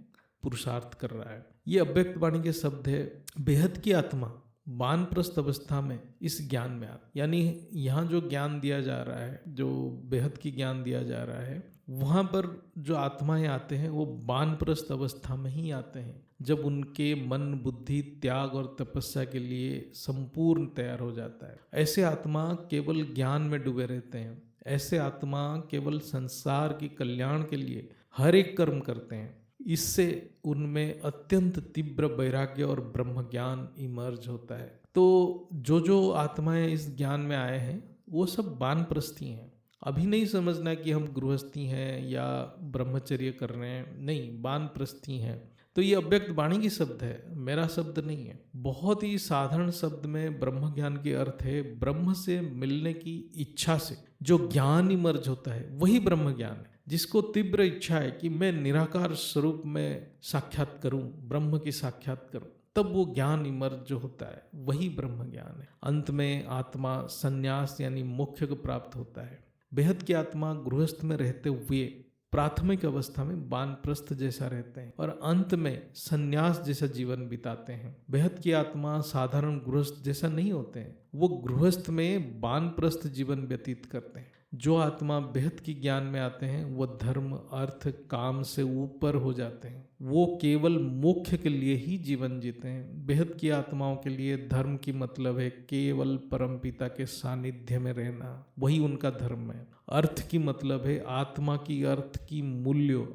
पुरुषार्थ कर रहा है। ये अव्यक्त वाणी के शब्द है। बेहद की आत्मा वानप्रस्थ अवस्था में इस ज्ञान में यानी यहाँ जो ज्ञान दिया जा रहा है, जो बेहद की ज्ञान दिया जा रहा है, वहाँ पर जो आत्माएं आते हैं वो वानप्रस्थ अवस्था में ही आते हैं, जब उनके मन बुद्धि त्याग और तपस्या के लिए संपूर्ण तैयार हो जाता है। ऐसे आत्मा केवल ज्ञान में डूबे रहते हैं। ऐसे आत्मा केवल संसार के कल्याण के लिए हर एक कर्म करते हैं। इससे उनमें अत्यंत तीव्र वैराग्य और ब्रह्म ज्ञान इमर्ज होता है। तो जो आत्माएं इस ज्ञान में आए हैं वो सब वानप्रस्थी हैं। अभी नहीं समझना कि हम गृहस्थी हैं या ब्रह्मचर्य कर रहे हैं, नहीं, वानप्रस्थी हैं। तो ये अव्यक्त वाणी की शब्द है, मेरा शब्द नहीं है। बहुत ही साधारण शब्द में ब्रह्म ज्ञान के अर्थ है ब्रह्म से मिलने की इच्छा से जो ज्ञान इमर्ज होता है वही ब्रह्म ज्ञान है। जिसको तीव्र इच्छा है कि मैं निराकार स्वरूप में साक्षात करूं, ब्रह्म की साक्षात करूं, तब वो ज्ञान इमर्ज जो होता है वही ब्रह्म ज्ञान है। अंत में आत्मा संन्यास यानी मोक्ष को प्राप्त होता है। बेहद की आत्मा गृहस्थ में रहते हुए प्राथमिक अवस्था में वानप्रस्थ जैसा रहते हैं और अंत में संन्यास जैसा जीवन बिताते हैं। बेहद की आत्मा साधारण गृहस्थ जैसा नहीं होते हैं, वो गृहस्थ में वानप्रस्थ जीवन व्यतीत करते हैं। जो आत्मा बेहद की ज्ञान में आते हैं वह धर्म अर्थ काम से ऊपर हो जाते हैं, वो केवल मोक्ष के लिए ही जीवन जीते हैं। बेहद की आत्माओं के लिए धर्म की मतलब है केवल परमपिता के सानिध्य में रहना, वही उनका धर्म है। अर्थ की मतलब है आत्मा की अर्थ की मूल्य,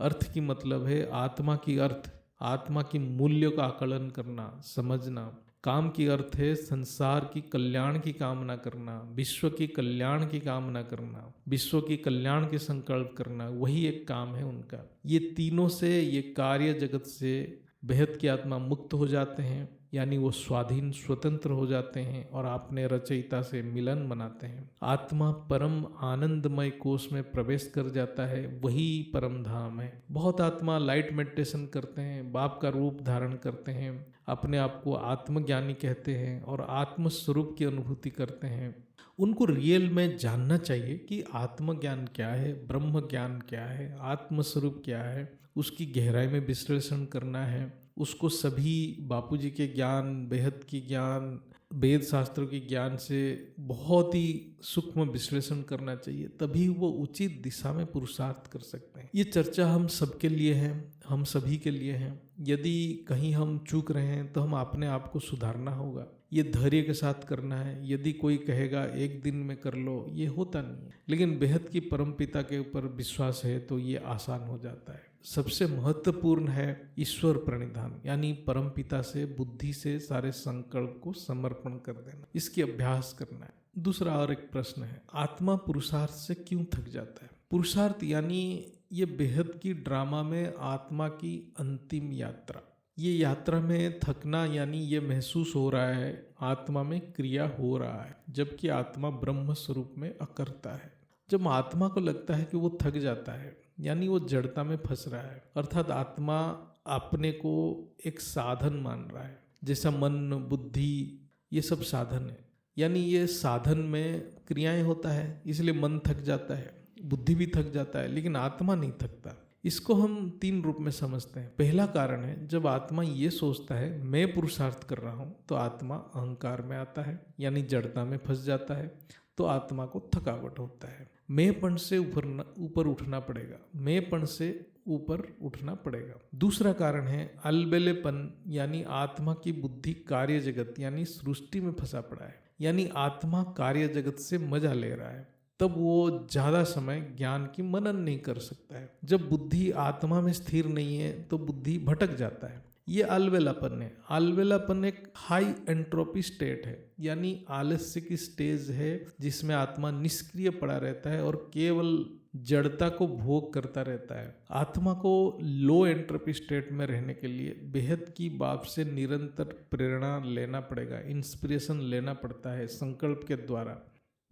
अर्थ की मतलब है आत्मा की मूल्य का आकलन करना, समझना। काम की अर्थ है संसार की कल्याण की कामना करना, विश्व की कल्याण की कामना करना, विश्व की कल्याण के संकल्प करना, वही एक काम है उनका। ये तीनों से, ये कार्य जगत से बेहद की आत्मा मुक्त हो जाते हैं, यानी वो स्वाधीन स्वतंत्र हो जाते हैं और अपने रचयिता से मिलन मनाते हैं। आत्मा परम आनंदमय कोष में प्रवेश कर जाता है, वही परम धाम है। बहुत आत्मा लाइट मेडिटेशन करते हैं, बाप का रूप धारण करते हैं, अपने आप को आत्मज्ञानी कहते हैं और आत्म स्वरूप की अनुभूति करते हैं। उनको रियल में जानना चाहिए कि आत्मज्ञान क्या है, ब्रह्म ज्ञान क्या है, आत्म स्वरूप क्या है, उसकी गहराई में विश्लेषण करना है। उसको सभी बापूजी के ज्ञान, बेहद की ज्ञान, वेद शास्त्रों के ज्ञान से बहुत ही सूक्ष्म विश्लेषण करना चाहिए, तभी वो उचित दिशा में पुरुषार्थ कर सकते हैं। ये चर्चा हम सबके लिए है, हम सभी के लिए है। यदि कहीं हम चूक रहे हैं तो हम अपने आप को सुधारना होगा, ये धैर्य के साथ करना है। यदि कोई कहेगा एक दिन में कर लो, ये होता नहीं है, लेकिन बेहद की परमपिता के ऊपर विश्वास है तो ये आसान हो जाता है। सबसे महत्वपूर्ण है ईश्वर प्रणिधान, यानी परमपिता से बुद्धि से सारे संकल्प को समर्पण कर देना, इसकी अभ्यास करना है। दूसरा और एक प्रश्न है, आत्मा पुरुषार्थ से क्यों थक जाता है? पुरुषार्थ यानी ये बेहद की ड्रामा में आत्मा की अंतिम यात्रा। ये यात्रा में थकना यानी ये महसूस हो रहा है आत्मा में क्रिया हो रहा है, जबकि आत्मा ब्रह्म स्वरूप में अकर्ता है। जब आत्मा को लगता है कि वो थक जाता है, यानी वो जड़ता में फंस रहा है, अर्थात आत्मा अपने को एक साधन मान रहा है। जैसा मन, बुद्धि, ये सब साधन है, यानी ये साधन में क्रियाएं होता है, इसलिए मन थक जाता है, बुद्धि भी थक जाता है, लेकिन आत्मा नहीं थकता। इसको हम 3 रूप में समझते हैं। पहला कारण है, जब आत्मा ये सोचता है मैं पुरुषार्थ कर रहा हूँ, तो आत्मा अहंकार में आता है, यानी जड़ता में फंस जाता है, तो आत्मा को थकावट होता है। मैंपन से ऊपर उठना पड़ेगा, मैंपन से ऊपर उठना पड़ेगा। दूसरा कारण है अलबेलेपन, यानी आत्मा की बुद्धि कार्य जगत यानी सृष्टि में फंसा पड़ा है, यानी आत्मा कार्य जगत से मजा ले रहा है, तब वो ज़्यादा समय ज्ञान की मनन नहीं कर सकता है। जब बुद्धि आत्मा में स्थिर नहीं है तो बुद्धि भटक जाता है, ये अलवेलापन है। अलवेलापन एक हाई एंट्रोपी स्टेट है, यानी आलस्य की स्टेज है जिसमें आत्मा निष्क्रिय पड़ा रहता है और केवल जड़ता को भोग करता रहता है। आत्मा को लो एंट्रोपी स्टेट में रहने के लिए बेहद की बाप से निरंतर प्रेरणा लेना पड़ेगा, इंस्पिरेशन लेना पड़ता है संकल्प के द्वारा।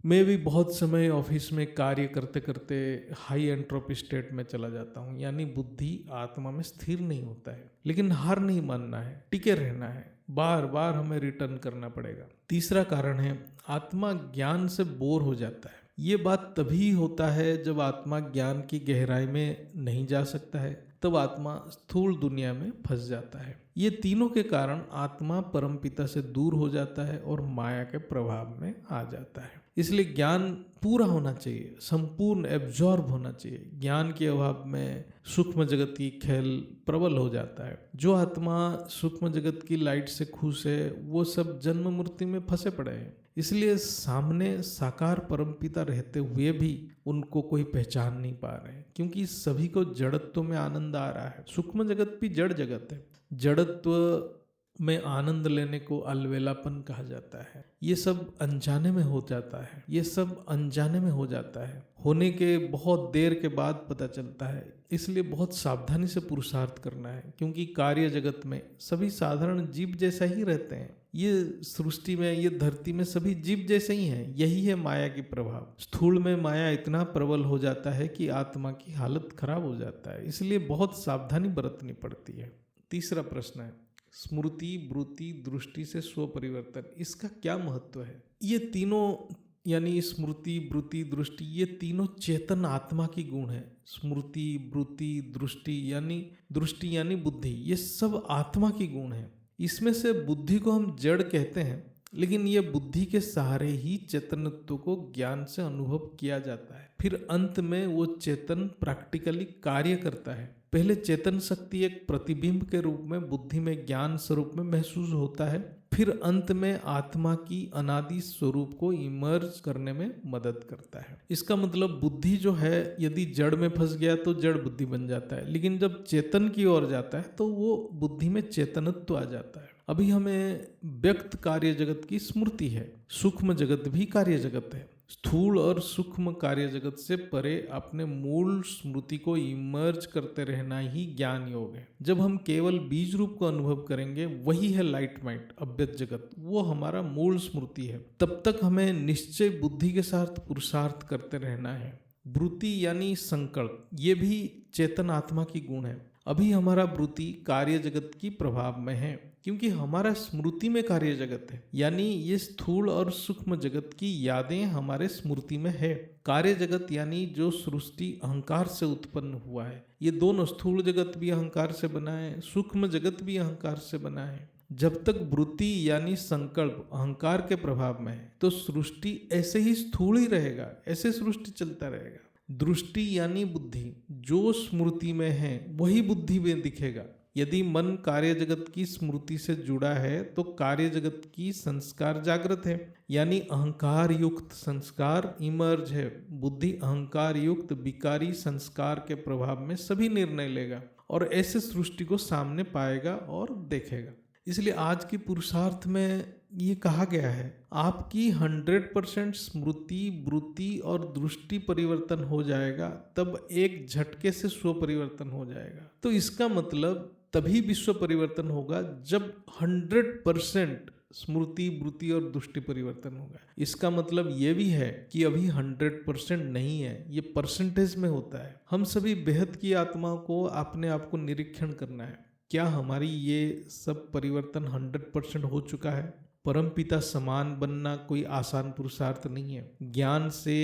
मैं भी बहुत समय ऑफिस में कार्य करते करते हाई एंट्रोपी स्टेट में चला जाता हूँ, यानी बुद्धि आत्मा में स्थिर नहीं होता है, लेकिन हार नहीं मानना है, टिके रहना है, बार बार हमें रिटर्न करना पड़ेगा। तीसरा कारण है आत्मा ज्ञान से बोर हो जाता है। ये बात तभी होता है जब आत्मा ज्ञान की गहराई में नहीं जा सकता है, तब आत्मा स्थूल दुनिया में फंस जाता है। ये तीनों के कारण आत्मा परमपिता से दूर हो जाता है और माया के प्रभाव में आ जाता है। इसलिए ज्ञान पूरा होना चाहिए, संपूर्ण एब्जॉर्ब होना चाहिए। ज्ञान के अभाव में सूक्ष्म जगत की खेल प्रबल हो जाता है। जो आत्मा सूक्ष्म जगत की लाइट से खुश है, वो सब जन्म मूर्ति में फंसे पड़े हैं। इसलिए सामने साकार परमपिता रहते हुए भी उनको कोई पहचान नहीं पा रहे हैं, क्योंकि सभी को जड़त्व में आनंद आ रहा है। सूक्ष्म जगत भी जड़ जगत है, जड़त्व में आनंद लेने को अलवेलापन कहा जाता है। ये सब अनजाने में हो जाता है, ये सब अनजाने में हो जाता है, होने के बहुत देर के बाद पता चलता है। इसलिए बहुत सावधानी से पुरुषार्थ करना है, क्योंकि कार्य जगत में सभी साधारण जीव जैसा ही रहते हैं। ये सृष्टि में, ये धरती में सभी जीव जैसे ही हैं। यही है माया की प्रभाव। स्थूल में माया इतना प्रबल हो जाता है कि आत्मा की हालत खराब हो जाता है, इसलिए बहुत सावधानी बरतनी पड़ती है। तीसरा प्रश्न है स्मृति, वृत्ति, दृष्टि से स्व परिवर्तन, इसका क्या महत्व है? ये तीनों यानी स्मृति, वृत्ति, दृष्टि, ये तीनों चेतन आत्मा की गुण है। स्मृति, वृत्ति, दृष्टि यानी बुद्धि, ये सब आत्मा की गुण है। इसमें से बुद्धि को हम जड़ कहते हैं लेकिन ये बुद्धि के सहारे ही चेतनत्व को ज्ञान से अनुभव किया जाता है। फिर अंत में वो चेतन प्रैक्टिकली कार्य करता है। पहले चेतन शक्ति एक प्रतिबिंब के रूप में बुद्धि में ज्ञान स्वरूप में महसूस होता है, फिर अंत में आत्मा की अनादि स्वरूप को इमर्ज करने में मदद करता है। इसका मतलब बुद्धि जो है यदि जड़ में फंस गया तो जड़ बुद्धि बन जाता है, लेकिन जब चेतन की ओर जाता है तो वो बुद्धि में चेतनत्व आ जाता है। अभी हमें व्यक्त कार्य जगत की स्मृति है, सूक्ष्म जगत भी कार्य जगत है। स्थूल और सूक्ष्म कार्य जगत से परे अपने मूल स्मृति को इमर्ज करते रहना ही ज्ञान योग है। जब हम केवल बीज रूप को अनुभव करेंगे, वही है लाइट माइंड अव्यक्त जगत, वो हमारा मूल स्मृति है। तब तक हमें निश्चय बुद्धि के साथ पुरुषार्थ करते रहना है। वृत्ति यानी संकल्प, ये भी चेतन आत्मा की गुण है। अभी हमारा वृत्ति कार्य जगत की प्रभाव में है, क्योंकि हमारा स्मृति में कार्य जगत है, यानी ये स्थूल और सूक्ष्म जगत की यादें हमारे स्मृति में है। कार्य जगत यानी जो सृष्टि अहंकार से उत्पन्न हुआ है, ये दोनों, स्थूल जगत भी अहंकार से बना है, सूक्ष्म जगत भी अहंकार से बना है। जब तक वृत्ति यानी संकल्प अहंकार के प्रभाव में है तो सृष्टि ऐसे ही स्थूल ही रहेगा, ऐसे सृष्टि चलता रहेगा। दृष्टि यानी बुद्धि, जो स्मृति में है वही बुद्धि में दिखेगा। यदि मन कार्य जगत की स्मृति से जुड़ा है तो कार्य जगत की संस्कार जागृत है, यानी अहंकार युक्त संस्कार इमर्ज है। बुद्धि अहंकार युक्त विकारी संस्कार के प्रभाव में सभी निर्णय लेगा और ऐसे सृष्टि को सामने पाएगा और देखेगा। इसलिए आज की पुरुषार्थ में ये कहा गया है, आपकी 100% स्मृति, वृत्ति और दृष्टि परिवर्तन हो जाएगा, तब एक झटके से स्व परिवर्तन हो जाएगा। तो इसका मतलब तभी विश्व परिवर्तन होगा जब 100% स्मृति, वृत्ति और दृष्टि परिवर्तन होगा। इसका मतलब ये भी है कि अभी 100% नहीं है, ये परसेंटेज में होता है। हम सभी बेहद की आत्मा को अपने आप को निरीक्षण करना है, क्या हमारी ये सब परिवर्तन 100% हो चुका है? परमपिता समान बनना कोई आसान पुरुषार्थ नहीं है। ज्ञान से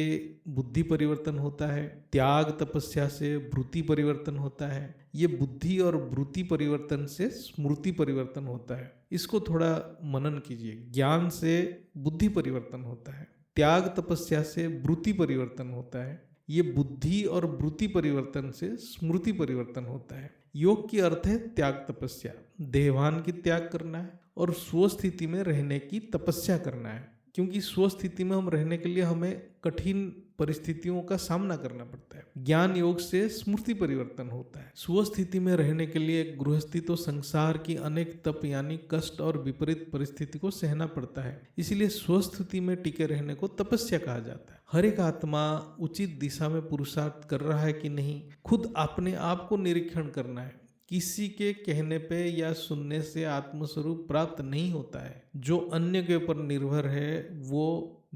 बुद्धि परिवर्तन होता है, त्याग तपस्या से वृत्ति परिवर्तन होता है, ये बुद्धि और वृत्ति परिवर्तन से स्मृति परिवर्तन होता है। इसको थोड़ा मनन कीजिए। ज्ञान से बुद्धि परिवर्तन होता है, त्याग तपस्या से वृत्ति परिवर्तन होता है, ये बुद्धि और वृत्ति परिवर्तन से स्मृति परिवर्तन होता है। योग की अर्थ है त्याग तपस्या, देहभान की त्याग करना है और स्वस्थिति में रहने की तपस्या करना है, क्योंकि स्वस्थिति में हम रहने के लिए हमें कठिन परिस्थितियों का सामना करना पड़ता है। ज्ञान योग से स्मृति परिवर्तन होता है। स्वस्थिति में रहने के लिए एक गृहस्थी तो संसार की अनेक तप यानी कष्ट और विपरीत परिस्थिति को सहना पड़ता है, इसलिए स्वस्थिति में टिके रहने को तपस्या कहा जाता है। हर एक आत्मा उचित दिशा में पुरुषार्थ कर रहा है कि नहीं, खुद अपने आप को निरीक्षण करना है। किसी के कहने पे या सुनने से आत्मस्वरूप प्राप्त नहीं होता है। जो अन्य के ऊपर निर्भर है वो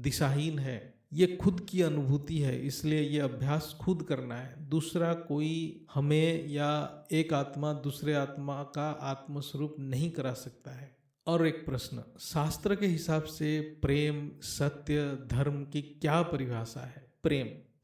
दिशाहीन है। ये खुद की अनुभूति है, इसलिए ये अभ्यास खुद करना है। दूसरा कोई हमें या एक आत्मा दूसरे आत्मा का आत्मस्वरूप नहीं करा सकता है। और एक प्रश्न, शास्त्र के हिसाब से प्रेम, सत्य, धर्म की क्या परिभाषा है?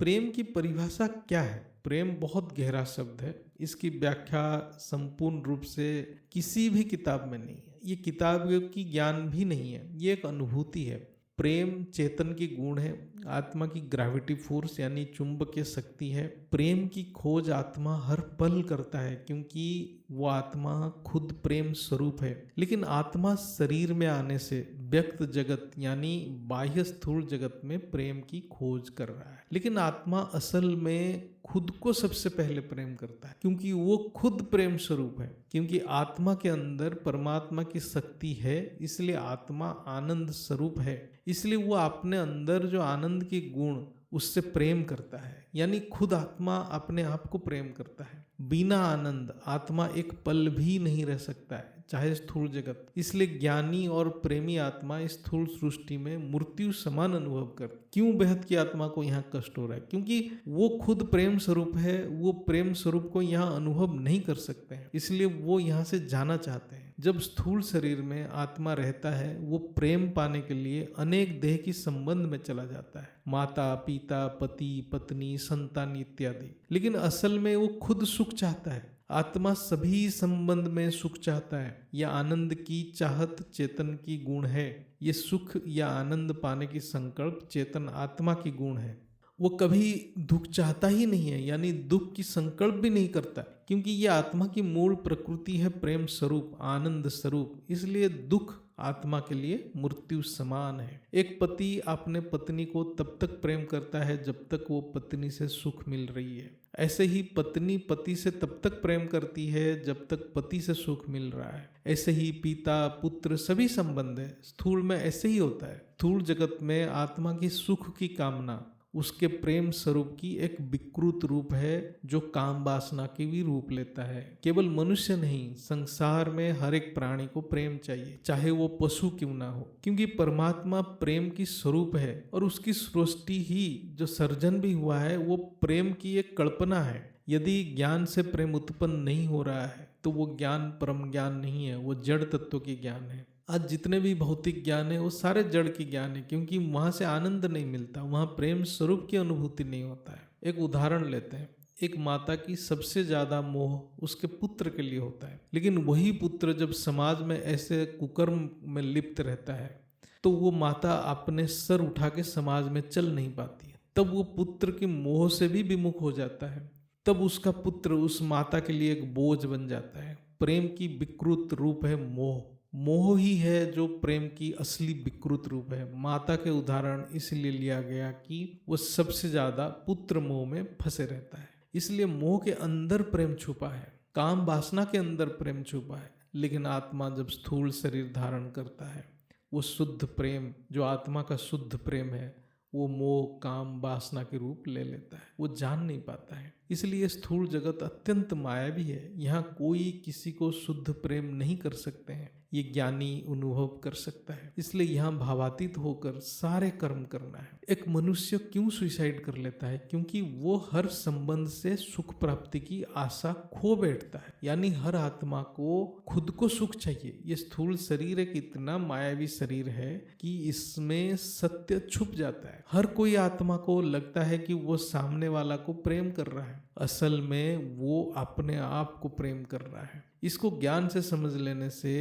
प्रेम की परिभाषा क्या है? प्रेम बहुत गहरा शब्द है, इसकी व्याख्या संपूर्ण रूप से किसी भी किताब में नहीं है। ये किताब की ज्ञान भी नहीं है, ये एक अनुभूति है। प्रेम चेतन की गुण है, आत्मा की ग्रेविटी फोर्स यानी चुंबकीय शक्ति है। प्रेम की खोज आत्मा हर पल करता है, क्योंकि वो आत्मा खुद प्रेम स्वरूप है। लेकिन आत्मा शरीर में आने से व्यक्त जगत यानी बाह्य स्थूल जगत में प्रेम की खोज कर रहा है, लेकिन आत्मा असल में खुद को सबसे पहले प्रेम करता है, क्योंकि वो खुद प्रेम स्वरूप है। क्योंकि आत्मा के अंदर परमात्मा की शक्ति है, इसलिए आत्मा आनंद स्वरूप है। इसलिए वो अपने अंदर जो आनंद की गुण उससे प्रेम करता है, यानी खुद आत्मा अपने आप को प्रेम करता है। बिना आनंद आत्मा एक पल भी नहीं रह सकता है, चाहे स्थूल जगत। इसलिए ज्ञानी और प्रेमी आत्मा इस स्थूल सृष्टि में मृत्यु समान अनुभव कर। क्यों बेहद की आत्मा को यहाँ कष्ट हो रहा है? क्योंकि वो खुद प्रेम स्वरूप है, वो प्रेम स्वरूप को यहाँ अनुभव नहीं कर सकते हैं, इसलिए वो यहाँ से जाना चाहते हैं। जब स्थूल शरीर में आत्मा रहता है, वो प्रेम पाने के लिए अनेक देह की संबंध में चला जाता है, माता, पिता, पति, पत्नी, संतान इत्यादि। लेकिन असल में वो खुद सुख चाहता है। आत्मा सभी संबंध में सुख चाहता है। यह आनंद की चाहत चेतन की गुण है। ये सुख या आनंद पाने की संकल्प चेतन आत्मा की गुण है। वो कभी दुख चाहता ही नहीं है, यानी दुख की संकल्प भी नहीं करता, क्योंकि ये आत्मा की मूल प्रकृति है, प्रेम स्वरूप, आनंद स्वरूप। इसलिए दुख आत्मा के लिए मृत्यु समान है। एक पति अपने पत्नी को तब तक प्रेम करता है जब तक वो पत्नी से सुख मिल रही है। ऐसे ही पत्नी पति से तब तक प्रेम करती है जब तक पति से सुख मिल रहा है। ऐसे ही पिता पुत्र सभी संबंध है। स्थूल में ऐसे ही होता है। स्थूल जगत में आत्मा की सुख की कामना उसके प्रेम स्वरूप की एक विकृत रूप है, जो काम वासना की भी रूप लेता है। केवल मनुष्य नहीं, संसार में हर एक प्राणी को प्रेम चाहिए, चाहे वो पशु क्यों ना हो, क्योंकि परमात्मा प्रेम की स्वरूप है और उसकी सृष्टि ही जो सर्जन भी हुआ है वो प्रेम की एक कल्पना है। यदि ज्ञान से प्रेम उत्पन्न नहीं हो रहा है तो वो ज्ञान परम ज्ञान नहीं है, वो जड़ तत्व की ज्ञान है। आज जितने भी भौतिक ज्ञान है वो सारे जड़ की ज्ञान है, क्योंकि वहां से आनंद नहीं मिलता, वहां प्रेम स्वरूप की अनुभूति नहीं होता है। एक उदाहरण लेते हैं। एक माता की सबसे ज्यादा मोह उसके पुत्र के लिए होता है, लेकिन वही पुत्र जब समाज में ऐसे कुकर्म में लिप्त रहता है तो वो माता अपने सर उठा के समाज में चल नहीं पाती है। तब वो पुत्र की मोह से भी विमुख हो जाता है। तब उसका पुत्र उस माता के लिए एक बोझ बन जाता है। प्रेम की विकृत रूप है मोह। मोह ही है जो प्रेम की असली विकृत रूप है। माता के उदाहरण इसलिए लिया गया कि वो सबसे ज्यादा पुत्र मोह में फंसे रहता है। इसलिए मोह के अंदर प्रेम छुपा है, काम वासना के अंदर प्रेम छुपा है। लेकिन आत्मा जब स्थूल शरीर धारण करता है, वो शुद्ध प्रेम जो आत्मा का शुद्ध प्रेम है वो मोह काम वासना के रूप ले लेता है, वो जान नहीं पाता है। इसलिए स्थूल जगत अत्यंत मायावी है। यहाँ कोई किसी को शुद्ध प्रेम नहीं कर सकते हैं, ये ज्ञानी अनुभव कर सकता है। इसलिए यहाँ भावातीत होकर सारे कर्म करना है। एक मनुष्य क्यों सुसाइड कर लेता है? क्योंकि वो हर संबंध से सुख प्राप्ति की आशा खो बैठता है। यानी हर आत्मा को खुद को सुख चाहिए। ये स्थूल शरीर एक इतना मायावी शरीर है कि इसमें सत्य छुप जाता है। हर कोई आत्मा को लगता है कि वो सामने वाला को प्रेम कर रहा है, असल में वो अपने आप को प्रेम कर रहा है। इसको ज्ञान से समझ लेने से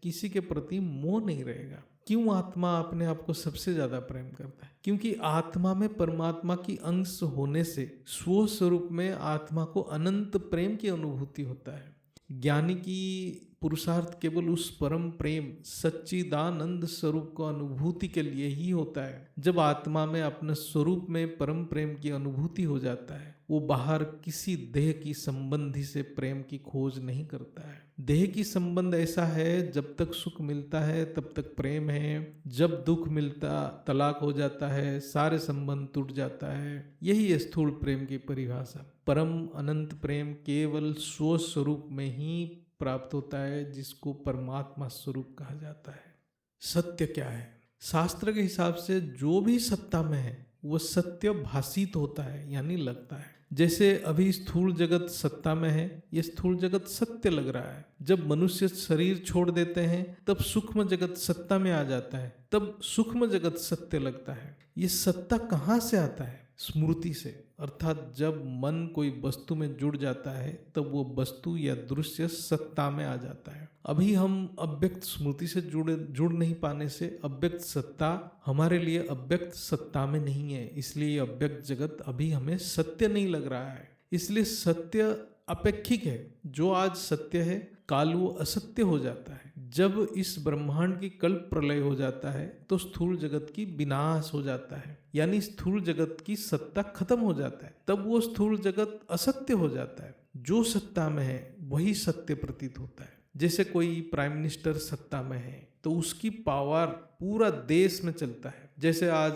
किसी के प्रति मोह नहीं रहेगा। क्यों आत्मा अपने आप को सबसे ज्यादा प्रेम करता है? क्योंकि आत्मा में परमात्मा की अंश होने से स्व स्वरूप में आत्मा को अनंत प्रेम की अनुभूति होता है। ज्ञानी की पुरुषार्थ केवल उस परम प्रेम सच्चिदानंद स्वरूप को अनुभूति के लिए ही होता है। जब आत्मा में अपने स्वरूप में परम प्रेम की अनुभूति हो जाता है, वो बाहर किसी देह की संबंधी से प्रेम की खोज नहीं करता है। देह की संबंध ऐसा है, जब तक सुख मिलता है तब तक प्रेम है, जब दुख मिलता तलाक हो जाता है, सारे संबंध टूट जाता है। यही है स्थूल प्रेम की परिभाषा। परम अनंत प्रेम केवल स्व स्वरूप में ही प्राप्त होता है, जिसको परमात्मा स्वरूप कहा जाता है। सत्य क्या है? शास्त्र के हिसाब से जो भी सत्ता में है वो सत्य भासित होता है, यानी लगता है। जैसे अभी स्थूल जगत सत्ता में है, ये स्थूल जगत सत्य लग रहा है। जब मनुष्य शरीर छोड़ देते हैं तब सूक्ष्म जगत सत्ता में आ जाता है, तब सूक्ष्म जगत सत्य लगता है। ये सत्ता कहाँ से आता है? स्मृति से। अर्थात जब मन कोई वस्तु में जुड़ जाता है तब वो वस्तु या दृश्य सत्ता में आ जाता है। अभी हम अव्यक्त स्मृति से जुड़ नहीं पाने से अव्यक्त सत्ता हमारे लिए अव्यक्त सत्ता में नहीं है। इसलिए अव्यक्त जगत अभी हमें सत्य नहीं लग रहा है। इसलिए सत्य अपेक्षिक है। जो आज सत्य है काल वो असत्य हो जाता है। जब इस ब्रह्मांड की कल्प प्रलय हो जाता है तो स्थूल जगत की विनाश हो जाता है, यानी स्थूल जगत की सत्ता खत्म हो जाता है। तब वो स्थूल जगत असत्य हो जाता है। जो सत्ता में है वही सत्य प्रतीत होता है। जैसे कोई प्राइम मिनिस्टर सत्ता में है तो उसकी पावर पूरा देश में चलता है। जैसे आज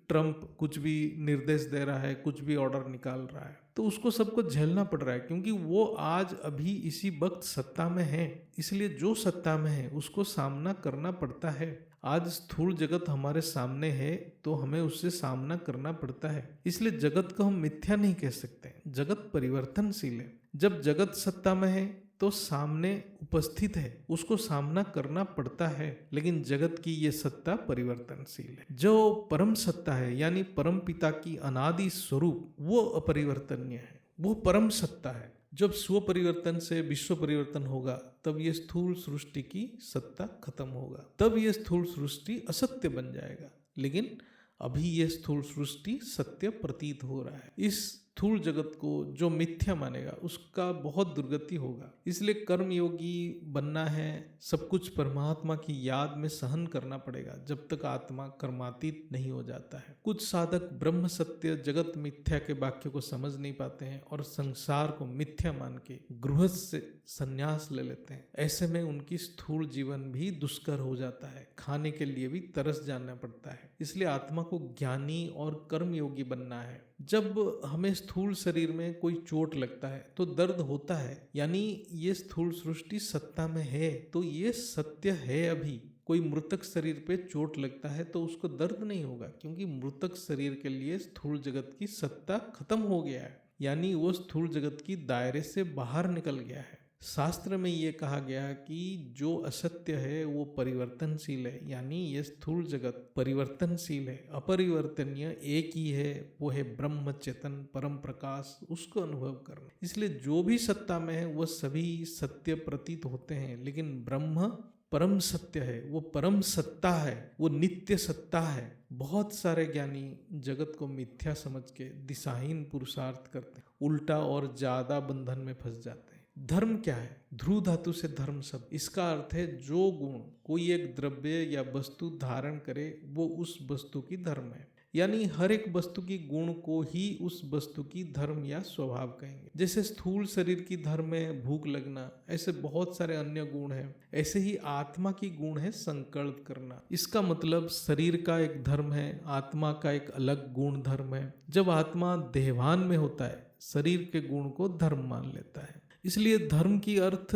ट्रम्प कुछ भी निर्देश दे रहा है, कुछ भी ऑर्डर निकाल रहा है, तो उसको सबको झेलना पड़ रहा है, क्योंकि वो आज अभी इसी वक्त सत्ता में है। इसलिए जो सत्ता में है उसको सामना करना पड़ता है। आज स्थूल जगत हमारे सामने है तो हमें उससे सामना करना पड़ता है। इसलिए जगत को हम मिथ्या नहीं कह सकते। जगत परिवर्तनशील है। जब जगत सत्ता में है तो सामने उपस्थित है, उसको सामना करना पड़ता है। लेकिन जगत की ये सत्ता परिवर्तनशील है। जो परम सत्ता है यानी परम पिता की अनादि स्वरूप वो अपरिवर्तनीय है, वो परम सत्ता है। जब स्व परिवर्तन से विश्व परिवर्तन होगा तब ये स्थूल सृष्टि की सत्ता खत्म होगा, तब ये स्थूल सृष्टि असत्य बन जाएगा। लेकिन अभी ये स्थूल सृष्टि सत्य प्रतीत हो रहा है। इस स्थूल जगत को जो मिथ्या मानेगा उसका बहुत दुर्गति होगा। इसलिए कर्मयोगी बनना है, सब कुछ परमात्मा की याद में सहन करना पड़ेगा जब तक आत्मा कर्मातीत नहीं हो जाता है। कुछ साधक ब्रह्म सत्य जगत मिथ्या के वाक्य को समझ नहीं पाते हैं और संसार को मिथ्या मान के गृहस्थ से संन्यास ले लेते हैं। ऐसे में उनकी स्थूल जीवन भी दुष्कर हो जाता है, खाने के लिए भी तरस जाना पड़ता है। इसलिए आत्मा को ज्ञानी और कर्मयोगी बनना है। जब हमें स्थूल शरीर में कोई चोट लगता है तो दर्द होता है, यानी ये स्थूल सृष्टि सत्ता में है तो ये सत्य है। अभी कोई मृतक शरीर पे चोट लगता है तो उसको दर्द नहीं होगा, क्योंकि मृतक शरीर के लिए स्थूल जगत की सत्ता खत्म हो गया है, यानी वो स्थूल जगत की दायरे से बाहर निकल गया है। शास्त्र में ये कहा गया कि जो असत्य है वो परिवर्तनशील है, यानी ये स्थूल जगत परिवर्तनशील है, अपरिवर्तनीय एक ही है, वो है ब्रह्म चेतन परम प्रकाश, उसको अनुभव करना। इसलिए जो भी सत्ता में है वो सभी सत्य प्रतीत होते हैं, लेकिन ब्रह्म परम सत्य है, वो परम सत्ता है, वो नित्य सत्ता है। बहुत सारे ज्ञानी जगत को मिथ्या समझ के दिशाहीन पुरुषार्थ करते हैं, उल्टा और ज्यादा बंधन में फंस जाते हैं। धर्म क्या है? ध्रुव धातु से धर्म शब्द, इसका अर्थ है जो गुण कोई एक द्रव्य या वस्तु धारण करे वो उस वस्तु की धर्म है, यानी हर एक वस्तु की गुण को ही उस वस्तु की धर्म या स्वभाव कहेंगे। जैसे स्थूल शरीर की धर्म है भूख लगना, ऐसे बहुत सारे अन्य गुण हैं। ऐसे ही आत्मा की गुण है संकल्प करना। इसका मतलब शरीर का एक धर्म है, आत्मा का एक अलग गुण धर्म है। जब आत्मा देहवान में होता है शरीर के गुण को धर्म मान लेता है। इसलिए धर्म की अर्थ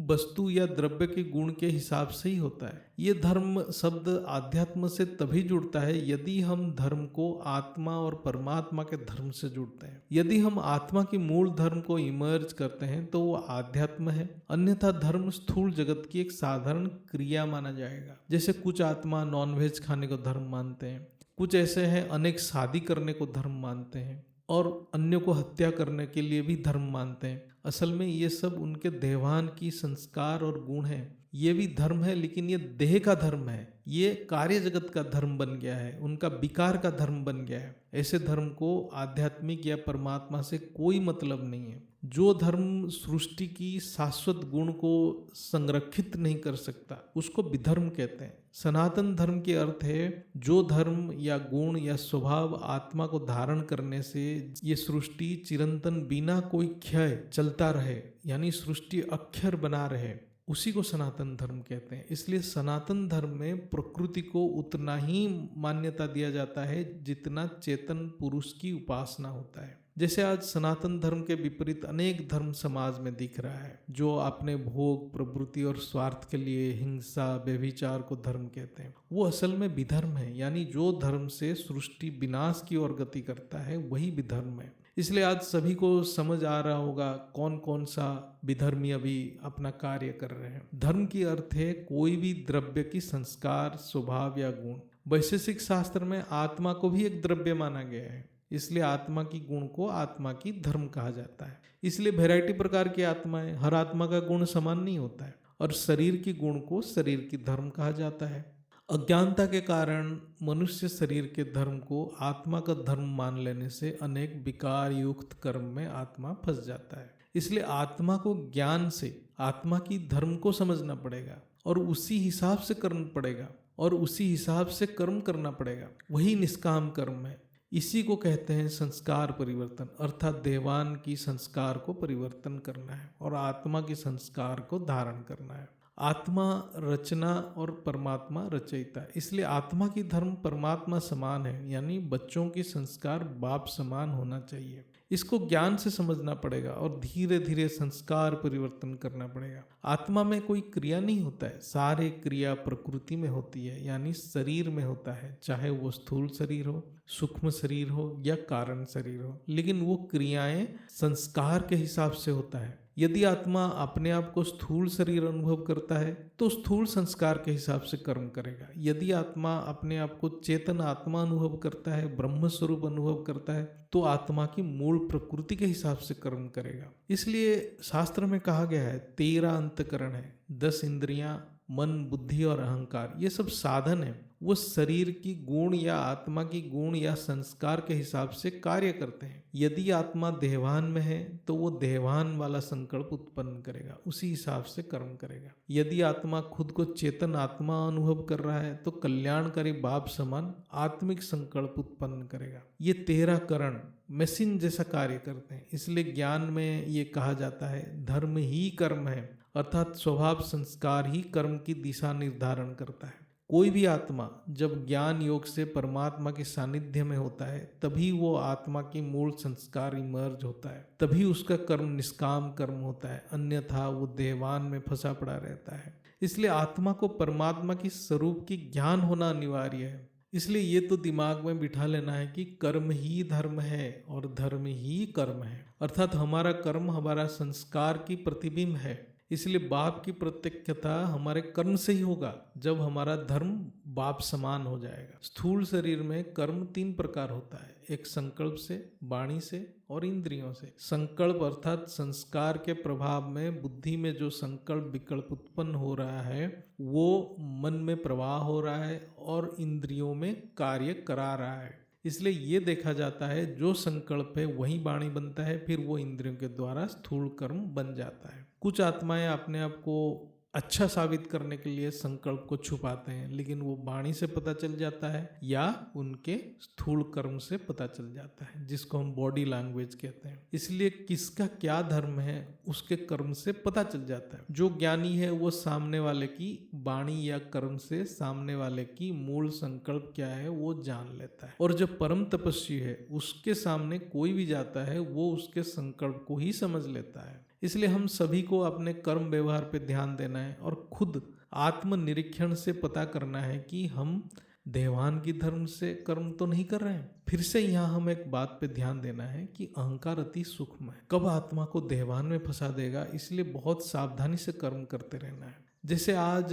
वस्तु या द्रव्य के गुण के हिसाब से ही होता है। ये धर्म शब्द आध्यात्म से तभी जुड़ता है यदि हम धर्म को आत्मा और परमात्मा के धर्म से जुड़ते हैं। यदि हम आत्मा की मूल धर्म को इमर्ज करते हैं तो वो आध्यात्म है, अन्यथा धर्म स्थूल जगत की एक साधारण क्रिया माना जाएगा। जैसे कुछ आत्मा नॉनवेज खाने को धर्म मानते हैं, कुछ ऐसे हैं अनेक शादी करने को धर्म मानते हैं, और अन्यों को हत्या करने के लिए भी धर्म मानते हैं। असल में ये सब उनके देवान की संस्कार और गुण हैं। ये भी धर्म है, लेकिन ये देह का धर्म है, ये कार्य जगत का धर्म बन गया है, उनका विकार का धर्म बन गया है। ऐसे धर्म को आध्यात्मिक या परमात्मा से कोई मतलब नहीं है। जो धर्म सृष्टि की शाश्वत गुण को संरक्षित नहीं कर सकता उसको विधर्म कहते हैं। सनातन धर्म के अर्थ है जो धर्म या गुण या स्वभाव आत्मा को धारण करने से ये सृष्टि चिरंतन बिना कोई क्षय चलता रहे, यानी सृष्टि अक्षर बना रहे, उसी को सनातन धर्म कहते हैं। इसलिए सनातन धर्म में प्रकृति को उतना ही मान्यता दिया जाता है जितना चेतन पुरुष की उपासना होता है। जैसे आज सनातन धर्म के विपरीत अनेक धर्म समाज में दिख रहा है, जो अपने भोग प्रवृत्ति और स्वार्थ के लिए हिंसा व्यभिचार को धर्म कहते हैं। वो असल में विधर्म है, यानी जो धर्म से सृष्टि विनाश की ओर गति करता है वही विधर्म है। इसलिए आज सभी को समझ आ रहा होगा कौन कौन सा विधर्मी अभी अपना कार्य कर रहे हैं। धर्म की अर्थ है कोई भी द्रव्य की संस्कार स्वभाव या गुण। वैशेषिक शास्त्र में आत्मा को भी एक द्रव्य माना गया है, इसलिए आत्मा की गुण को आत्मा की धर्म कहा जाता है। इसलिए वैरायटी प्रकार की आत्मा है, हर आत्मा का गुण समान नहीं होता है, और शरीर की गुण को शरीर की धर्म कहा जाता है। अज्ञानता के कारण मनुष्य शरीर के धर्म को आत्मा का धर्म मान लेने से अनेक विकार युक्त कर्म में आत्मा फंस जाता है। इसलिए आत्मा को ज्ञान से आत्मा की धर्म को समझना पड़ेगा और उसी हिसाब से कर्म पड़ेगा और उसी हिसाब से कर्म करना पड़ेगा। वही निष्काम कर्म है। इसी को कहते हैं संस्कार परिवर्तन, अर्थात देवान की संस्कार को परिवर्तन करना है और आत्मा के संस्कार को धारण करना है। आत्मा रचना और परमात्मा रचयिता, इसलिए आत्मा की धर्म परमात्मा समान है, यानी बच्चों की संस्कार बाप समान होना चाहिए। इसको ज्ञान से समझना पड़ेगा और धीरे धीरे संस्कार परिवर्तन करना पड़ेगा। आत्मा में कोई क्रिया नहीं होता है, सारे क्रिया प्रकृति में होती है, यानी शरीर में होता है, चाहे वो स्थूल शरीर हो, सूक्ष्म शरीर हो या कारण शरीर हो, लेकिन वो क्रियाएं संस्कार के हिसाब से होता है। यदि आत्मा अपने आप को स्थूल शरीर अनुभव करता है तो स्थूल संस्कार के हिसाब से कर्म करेगा। यदि आत्मा अपने आप को चेतन आत्मा अनुभव करता है, ब्रह्म स्वरूप अनुभव करता है, तो आत्मा की मूल प्रकृति के हिसाब से कर्म करेगा। इसलिए शास्त्र में कहा गया है 13 अंतकरण है, 10 इंद्रियां, मन, बुद्धि और अहंकार, ये सब साधन है। वो शरीर की गुण या आत्मा की गुण या संस्कार के हिसाब से कार्य करते हैं। यदि आत्मा देहवान में है तो वो देहवान वाला संकल्प उत्पन्न करेगा, उसी हिसाब से कर्म करेगा। यदि आत्मा खुद को चेतन आत्मा अनुभव कर रहा है तो कल्याणकारी बाप समान आत्मिक संकल्प उत्पन्न करेगा। ये 13 करण मशीन जैसा कार्य करते हैं। इसलिए ज्ञान में ये कहा जाता है धर्म ही कर्म है, अर्थात स्वभाव संस्कार ही कर्म की दिशा निर्धारण करता है। कोई भी आत्मा जब ज्ञान योग से परमात्मा के सानिध्य में होता है तभी वो आत्मा की मूल संस्कार इमर्ज होता है, तभी उसका कर्म निष्काम कर्म होता है, अन्यथा वो देहवान में फंसा पड़ा रहता है। इसलिए आत्मा को परमात्मा की स्वरूप की ज्ञान होना अनिवार्य है। इसलिए ये तो दिमाग में बिठा लेना है कि कर्म ही धर्म है और धर्म ही कर्म है, अर्थात हमारा कर्म हमारा संस्कार की प्रतिबिंब है। इसलिए बाप की प्रत्यक्षता हमारे कर्म से ही होगा जब हमारा धर्म बाप समान हो जाएगा। स्थूल शरीर में कर्म 3 प्रकार होता है, एक संकल्प से, वाणी से और इंद्रियों से। संकल्प अर्थात संस्कार के प्रभाव में बुद्धि में जो संकल्प विकल्प उत्पन्न हो रहा है वो मन में प्रवाह हो रहा है और इंद्रियों में कार्य करा रहा है। इसलिए ये देखा जाता है जो संकल्प है वही वाणी बनता है, फिर वो इंद्रियों के द्वारा स्थूल कर्म बन जाता है। कुछ आत्माएं अपने आप को अच्छा साबित करने के लिए संकल्प को छुपाते हैं, लेकिन वो वाणी से पता चल जाता है या उनके स्थूल कर्म से पता चल जाता है, जिसको हम बॉडी लैंग्वेज कहते हैं। इसलिए किसका क्या धर्म है उसके कर्म से पता चल जाता है। जो ज्ञानी है वो सामने वाले की वाणी या कर्म से सामने वाले की मूल संकल्प क्या है वो जान लेता है। और जो परम तपस्वी है उसके सामने कोई भी जाता है वो उसके संकल्प को ही समझ लेता है। इसलिए हम सभी को अपने कर्म व्यवहार पे ध्यान देना है और खुद आत्मनिरीक्षण से पता करना है कि हम देहवान की धर्म से कर्म तो नहीं कर रहे हैं। फिर से यहाँ हम एक बात पे ध्यान देना है कि अहंकार अति सूक्ष्म है, कब आत्मा को देहवान में फंसा देगा, इसलिए बहुत सावधानी से कर्म करते रहना है। जैसे आज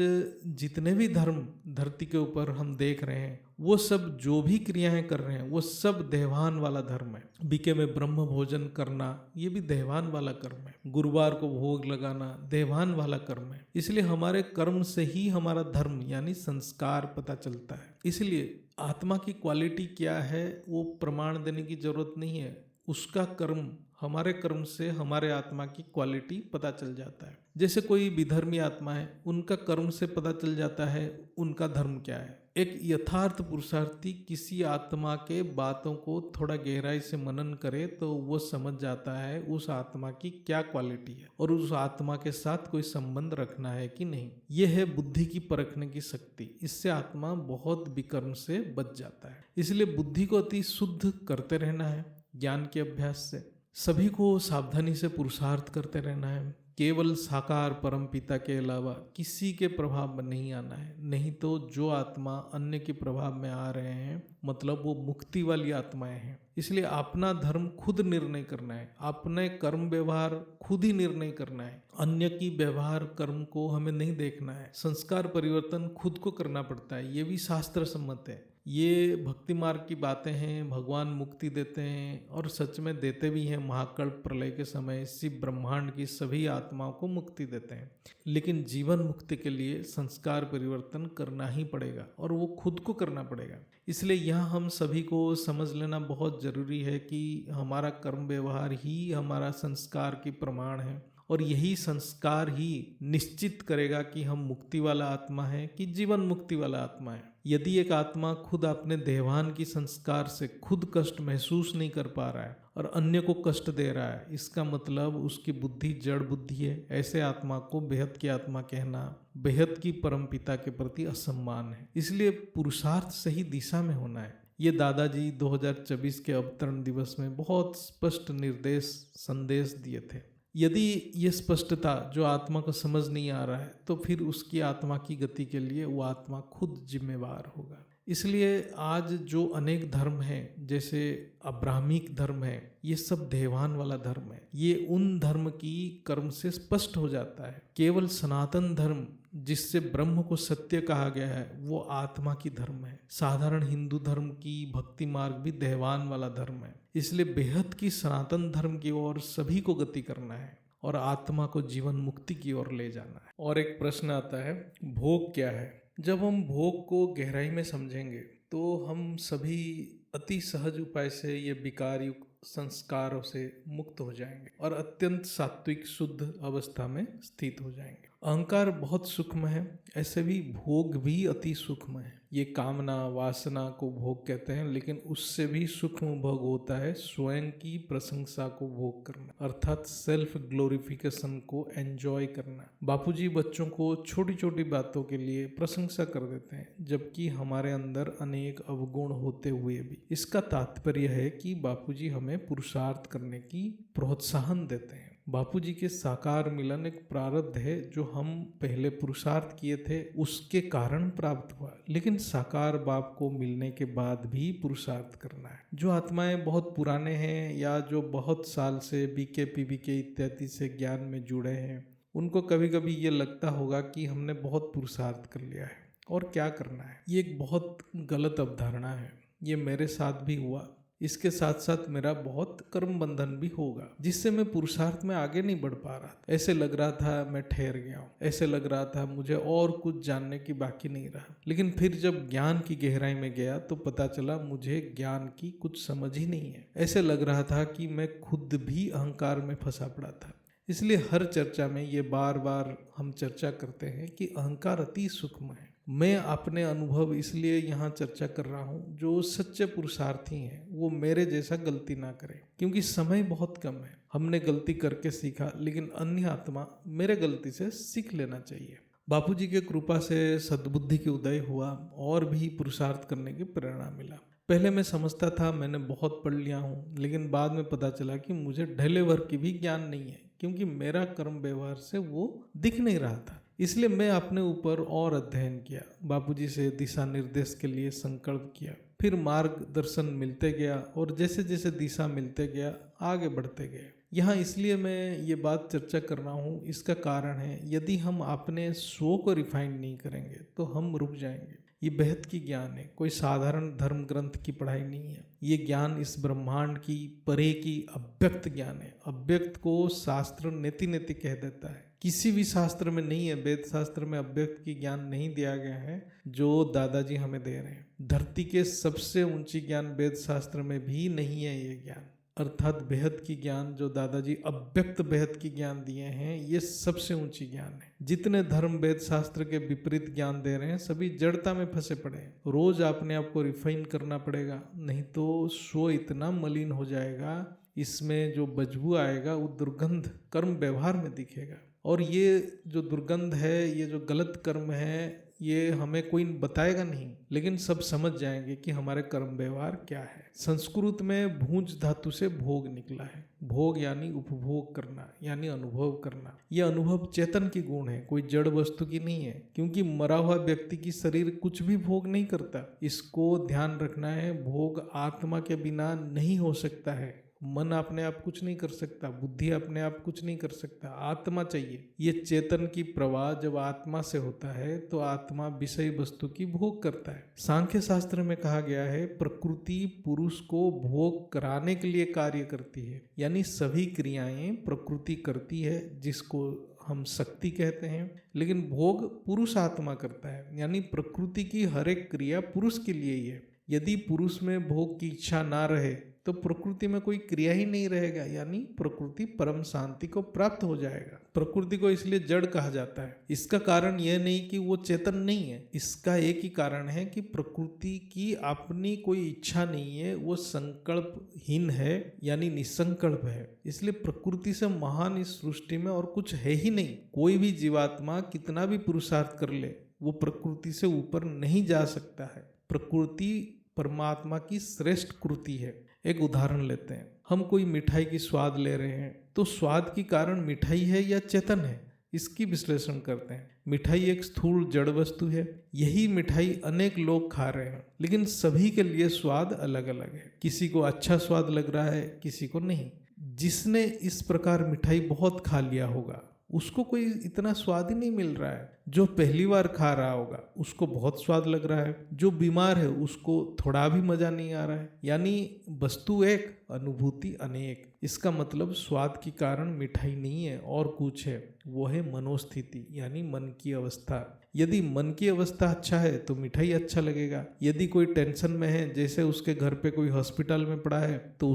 जितने भी धर्म धरती के ऊपर हम देख रहे हैं वो सब जो भी क्रियाएं कर रहे हैं वो सब देहवान वाला धर्म है। बीके में ब्रह्म भोजन करना ये भी देहवान वाला कर्म है, गुरुवार को भोग लगाना देहवान वाला कर्म है। इसलिए हमारे कर्म से ही हमारा धर्म यानी संस्कार पता चलता है। इसलिए आत्मा की क्वालिटी क्या है वो प्रमाण देने की जरूरत नहीं है, उसका कर्म हमारे कर्म से हमारे आत्मा की क्वालिटी पता चल जाता है। जैसे कोई विधर्मी आत्मा है उनका कर्म से पता चल जाता है उनका धर्म क्या है। एक यथार्थ पुरुषार्थी किसी आत्मा के बातों को थोड़ा गहराई से मनन करे तो वो समझ जाता है उस आत्मा की क्या क्वालिटी है और उस आत्मा के साथ कोई संबंध रखना है कि नहीं। यह है बुद्धि की परखने की शक्ति, इससे आत्मा बहुत विकर्म से बच जाता है। इसलिए बुद्धि को अति शुद्ध करते रहना है ज्ञान के अभ्यास से। सभी को सावधानी से पुरुषार्थ करते रहना है, केवल साकार परम पिता के अलावा किसी के प्रभाव में नहीं आना है। नहीं तो जो आत्मा अन्य के प्रभाव में आ रहे हैं मतलब वो मुक्ति वाली आत्माएं हैं। इसलिए अपना धर्म खुद निर्णय करना है, अपने कर्म व्यवहार खुद ही निर्णय करना है, अन्य की व्यवहार कर्म को हमें नहीं देखना है। संस्कार परिवर्तन खुद को करना पड़ता है, ये भी शास्त्र सम्मत है। ये भक्ति मार्ग की बातें हैं, भगवान मुक्ति देते हैं और सच में देते भी हैं। महाकल्प प्रलय के समय शिव ब्रह्मांड की सभी आत्माओं को मुक्ति देते हैं, लेकिन जीवन मुक्ति के लिए संस्कार परिवर्तन करना ही पड़ेगा और वो खुद को करना पड़ेगा। इसलिए यहाँ हम सभी को समझ लेना बहुत जरूरी है कि हमारा कर्म व्यवहार ही हमारा संस्कार की प्रमाण है और यही संस्कार ही निश्चित करेगा कि हम मुक्ति वाला आत्मा है कि जीवन मुक्ति वाला आत्मा है। यदि एक आत्मा खुद अपने देहवान की संस्कार से खुद कष्ट महसूस नहीं कर पा रहा है और अन्य को कष्ट दे रहा है, इसका मतलब उसकी बुद्धि जड़ बुद्धि है। ऐसे आत्मा को बेहद की आत्मा कहना बेहद की परमपिता के प्रति असम्मान है। इसलिए पुरुषार्थ सही दिशा में होना है। ये दादाजी 2024 के अवतरण दिवस में बहुत स्पष्ट निर्देश संदेश दिए थे। यदि ये स्पष्टता जो आत्मा को समझ नहीं आ रहा है तो फिर उसकी आत्मा की गति के लिए वो आत्मा खुद जिम्मेवार होगा। इसलिए आज जो अनेक धर्म हैं, जैसे अब्राह्मिक धर्म है, ये सब देहवान वाला धर्म है। ये उन धर्म की कर्म से स्पष्ट हो जाता है। केवल सनातन धर्म जिससे ब्रह्म को सत्य कहा गया है वो आत्मा की धर्म है। साधारण हिंदू धर्म की भक्ति मार्ग भी देहवान वाला धर्म है। इसलिए बेहद की सनातन धर्म की ओर सभी को गति करना है और आत्मा को जीवन मुक्ति की ओर ले जाना है। और एक प्रश्न आता है, भोग क्या है? जब हम भोग को गहराई में समझेंगे तो हम सभी अति सहज उपाय से ये विकार युक्त संस्कारों से मुक्त हो जाएंगे और अत्यंत सात्विक शुद्ध अवस्था में स्थित हो जाएंगे। अहंकार बहुत सूक्ष्म है, ऐसे भी भोग भी अति सूक्ष्म है। ये कामना वासना को भोग कहते हैं, लेकिन उससे भी सूक्ष्म भोग होता है स्वयं की प्रशंसा को भोग करना, अर्थात सेल्फ ग्लोरिफिकेशन को एंजॉय करना। बापूजी बच्चों को छोटी छोटी बातों के लिए प्रशंसा कर देते हैं, जबकि हमारे अंदर अनेक अवगुण होते हुए भी। इसका तात्पर्य है कि बापूजी हमें पुरुषार्थ करने की प्रोत्साहन देते हैं। बापूजी के साकार मिलन एक प्रारब्ध है जो हम पहले पुरुषार्थ किए थे उसके कारण प्राप्त हुआ, लेकिन साकार बाप को मिलने के बाद भी पुरुषार्थ करना है। जो आत्माएं बहुत पुराने हैं या जो बहुत साल से बीके पीबीके इत्यादि से ज्ञान में जुड़े हैं, उनको कभी कभी ये लगता होगा कि हमने बहुत पुरुषार्थ कर लिया है और क्या करना है। ये एक बहुत गलत अवधारणा है। ये मेरे साथ भी हुआ। इसके साथ साथ मेरा बहुत कर्म बंधन भी होगा, जिससे मैं पुरुषार्थ में आगे नहीं बढ़ पा रहा था। ऐसे लग रहा था मैं ठहर गया हूँ, ऐसे लग रहा था मुझे और कुछ जानने की बाकी नहीं रहा। लेकिन फिर जब ज्ञान की गहराई में गया तो पता चला मुझे ज्ञान की कुछ समझ ही नहीं है। ऐसे लग रहा था कि मैं खुद भी अहंकार में फंसा पड़ा था। इसलिए हर चर्चा में ये बार बार हम चर्चा करते हैं कि अहंकार अति सूक्ष्म है। मैं अपने अनुभव इसलिए यहाँ चर्चा कर रहा हूँ, जो सच्चे पुरुषार्थी हैं वो मेरे जैसा गलती ना करें, क्योंकि समय बहुत कम है। हमने गलती करके सीखा, लेकिन अन्य आत्मा मेरे गलती से सीख लेना चाहिए। बापूजी के कृपा से सद्बुद्धि के उदय हुआ और भी पुरुषार्थ करने की प्रेरणा मिला। पहले मैं समझता था मैंने बहुत पढ़ लिया हूँ, लेकिन बाद में पता चला कि मुझे ढले भर की भी ज्ञान नहीं है, क्योंकि मेरा कर्म व्यवहार से वो दिख नहीं रहा था। इसलिए मैं अपने ऊपर और अध्ययन किया, बापूजी से दिशा निर्देश के लिए संकल्प किया, फिर मार्गदर्शन मिलते गया और जैसे जैसे दिशा मिलते गया आगे बढ़ते गए। यहाँ इसलिए मैं ये बात चर्चा कर रहा हूँ, इसका कारण है यदि हम अपने स्व को रिफाइन नहीं करेंगे तो हम रुक जाएंगे। ये बेहद की ज्ञान है, कोई साधारण धर्म ग्रंथ की पढ़ाई नहीं है। ये ज्ञान इस ब्रह्मांड की परे की अव्यक्त ज्ञान है। अव्यक्त को शास्त्र नेति नेति कह देता है, किसी भी शास्त्र में नहीं है। वेद शास्त्र में अव्यक्त की ज्ञान नहीं दिया गया है जो दादाजी हमें दे रहे हैं। धरती के सबसे ऊंची ज्ञान वेद शास्त्र में भी नहीं है ये ज्ञान, अर्थात बेहद की ज्ञान जो दादाजी अव्यक्त बेहद की ज्ञान दिए हैं, ये सबसे ऊंची ज्ञान है। जितने धर्म वेद शास्त्र के विपरीत ज्ञान दे रहे हैं सभी जड़ता में फंसे पड़े हैं। रोज अपने आप को रिफाइन करना पड़ेगा, नहीं तो स्व इतना मलिन हो जाएगा, इसमें जो बदबू आएगा वो दुर्गंध कर्म व्यवहार में दिखेगा। और ये जो दुर्गंध है, ये जो गलत कर्म है, ये हमें कोई बताएगा नहीं, लेकिन सब समझ जाएंगे कि हमारे कर्म व्यवहार क्या है। संस्कृत में भूंज धातु से भोग निकला है। भोग यानी उपभोग करना, यानी अनुभव करना। यह अनुभव चेतन की गुण है, कोई जड़ वस्तु की नहीं है, क्योंकि मरा हुआ व्यक्ति की शरीर कुछ भी भोग नहीं करता। इसको ध्यान रखना है। भोग आत्मा के बिना नहीं हो सकता है। मन अपने आप कुछ नहीं कर सकता, बुद्धि अपने आप कुछ नहीं कर सकता, आत्मा चाहिए। ये चेतन की प्रवाह जब आत्मा से होता है तो आत्मा विषय वस्तु की भोग करता है। सांख्य शास्त्र में कहा गया है प्रकृति पुरुष को भोग कराने के लिए कार्य करती है, यानी सभी क्रियाएं प्रकृति करती है, जिसको हम शक्ति कहते हैं, लेकिन भोग पुरुष आत्मा करता है, यानी प्रकृति की हर एक क्रिया पुरुष के लिए ही है। यदि पुरुष में भोग की इच्छा ना रहे तो प्रकृति में कोई क्रिया ही नहीं रहेगा, यानी प्रकृति परम शांति को प्राप्त हो जाएगा। प्रकृति को इसलिए जड़ कहा जाता है। इसका कारण यह नहीं कि वो चेतन नहीं है, इसका एक ही कारण है कि प्रकृति की अपनी कोई इच्छा नहीं है, वो संकल्पहीन है, यानी निसंकल्प है। इसलिए प्रकृति से महान इस सृष्टि में और कुछ है ही नहीं। कोई भी जीवात्मा कितना भी पुरुषार्थ कर ले, वो प्रकृति से ऊपर नहीं जा सकता है। प्रकृति परमात्मा की श्रेष्ठ कृति है। एक उदाहरण लेते हैं, हम कोई मिठाई की स्वाद ले रहे हैं तो स्वाद की कारण मिठाई है या चेतन है, इसकी विश्लेषण करते हैं। मिठाई एक स्थूल जड़ वस्तु है। यही मिठाई अनेक लोग खा रहे हैं, लेकिन सभी के लिए स्वाद अलग अलग है। किसी को अच्छा स्वाद लग रहा है, किसी को नहीं। जिसने इस प्रकार मिठाई बहुत खा लिया होगा उसको कोई इतना स्वाद ही नहीं मिल रहा है। जो पहली बार खा रहा होगा उसको बहुत स्वाद लग रहा है, जो बीमार है उसको थोड़ा भी मजा नहीं आ रहा है। यानी वस्तु एक, अनुभूति अनेक। इसका मतलब स्वाद के कारण मिठाई नहीं है और कुछ है, वो है मनोस्थिति यानी मन की अवस्था। यदि मन की अवस्था अच्छा है तो मिठाई अच्छा लगेगा। यदि कोई टेंशन में है, जैसे उसके घर पे कोई हॉस्पिटल में पड़ा है, तो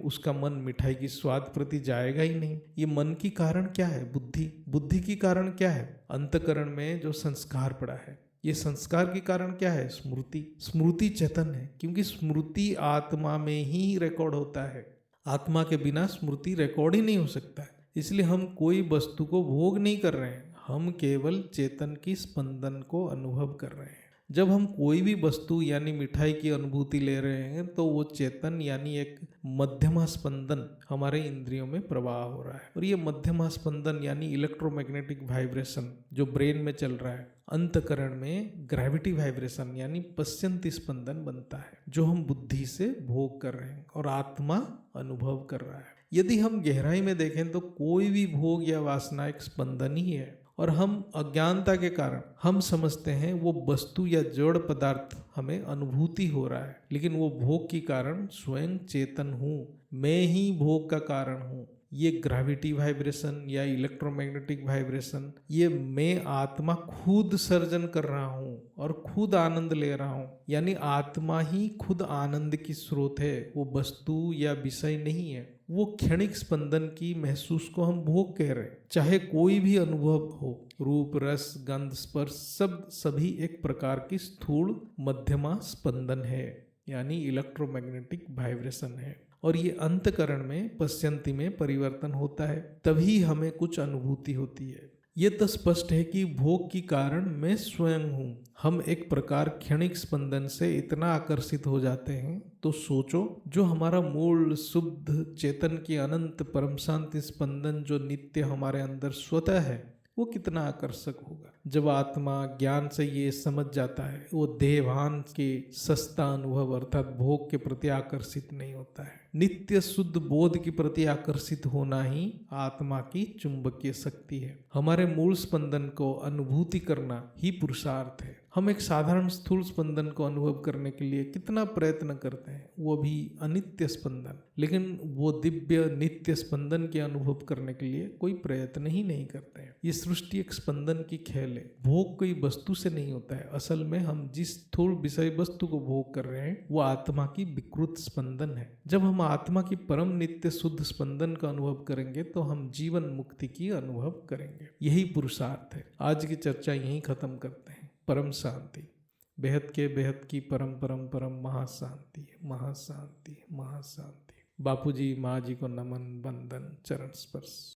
उसका मन मिठाई की स्वाद प्रति जाएगा ही नहीं। ये मन की कारण क्या है? बुद्धि। बुद्धि की कारण क्या है? अंतकरण में जो संस्कार पड़ा है। ये संस्कार के कारण क्या है? स्मृति। स्मृति चेतन है, क्योंकि स्मृति आत्मा में ही रिकॉर्ड होता है। आत्मा के बिना स्मृति रिकॉर्ड ही नहीं हो सकता है। इसलिए हम कोई वस्तु को भोग नहीं कर रहे हैं, हम केवल चेतन की स्पंदन को अनुभव कर रहे हैं। जब हम कोई भी वस्तु यानी मिठाई की अनुभूति ले रहे हैं, तो वो चेतन यानी एक मध्यमा स्पंदन हमारे इंद्रियों में प्रवाह हो रहा है। और ये मध्यमा स्पंदन यानी इलेक्ट्रोमैग्नेटिक वाइब्रेशन जो ब्रेन में चल रहा है, अंतकरण में ग्रेविटी वाइब्रेशन यानी पश्चंती स्पंदन बनता है, जो हम बुद्धि से भोग कर रहे हैं और आत्मा अनुभव कर रहा है। यदि हम गहराई में देखें तो कोई भी भोग या वासना एक स्पंदन ही है, और हम अज्ञानता के कारण हम समझते हैं वो वस्तु या जड़ पदार्थ हमें अनुभूति हो रहा है, लेकिन वो भोग के कारण स्वयं चेतन हूँ, मैं ही भोग का कारण हूँ। ये ग्रेविटी वाइब्रेशन या इलेक्ट्रोमैग्नेटिक वाइब्रेशन, ये मैं आत्मा खुद सर्जन कर रहा हूँ और खुद आनंद ले रहा हूँ। यानी आत्मा ही खुद आनंद की स्रोत है, वो वस्तु या विषय नहीं है। वो क्षणिक स्पंदन की महसूस को हम भोग कह रहे हैं। चाहे कोई भी अनुभव हो, रूप रस गंध स्पर्श, सभी एक प्रकार की स्थूल मध्यमा स्पंदन है, यानी इलेक्ट्रोमैग्नेटिक वाइब्रेशन है। और ये अंतकरण में पश्चंती में परिवर्तन होता है, तभी हमें कुछ अनुभूति होती है। ये तो स्पष्ट है कि भोग की कारण मैं स्वयं हूँ। हम एक प्रकार क्षणिक स्पंदन से इतना आकर्षित हो जाते हैं, तो सोचो जो हमारा मूल शुद्ध चेतन की अनंत परम शांति स्पंदन जो नित्य हमारे अंदर स्वतः है, वो कितना आकर्षक होगा। जब आत्मा ज्ञान से ये समझ जाता है, वो देहभान के सस्ता अनुभव अर्थात भोग के प्रति आकर्षित नहीं होता है। नित्य शुद्ध बोध के प्रति आकर्षित होना ही आत्मा की चुंबकीय शक्ति है। हमारे मूल स्पंदन को अनुभूति करना ही पुरुषार्थ है। हम एक साधारण स्थूल स्पंदन को अनुभव करने के लिए कितना प्रयत्न करते हैं, वो भी अनित्य स्पंदन, लेकिन वो दिव्य नित्य स्पंदन के अनुभव करने के लिए कोई प्रयत्न ही नहीं करते हैं। ये सृष्टि एक स्पंदन की खेल है। भोग कोई वस्तु से नहीं होता है। असल में हम जिस स्थूल विषय वस्तु को भोग कर रहे हैं, वो आत्मा की विकृत स्पंदन है। जब हम आत्मा की परम नित्य शुद्ध स्पंदन का अनुभव करेंगे, तो हम जीवन मुक्ति की अनुभव करेंगे। यही पुरुषार्थ है। आज की चर्चा यहीं खत्म करते हैं। परम शांति, बेहद के बेहद की परम परम परम महाशांति, महाशांति, महाशांति। बापूजी, माँ जी को नमन, वंदन, चरण स्पर्श।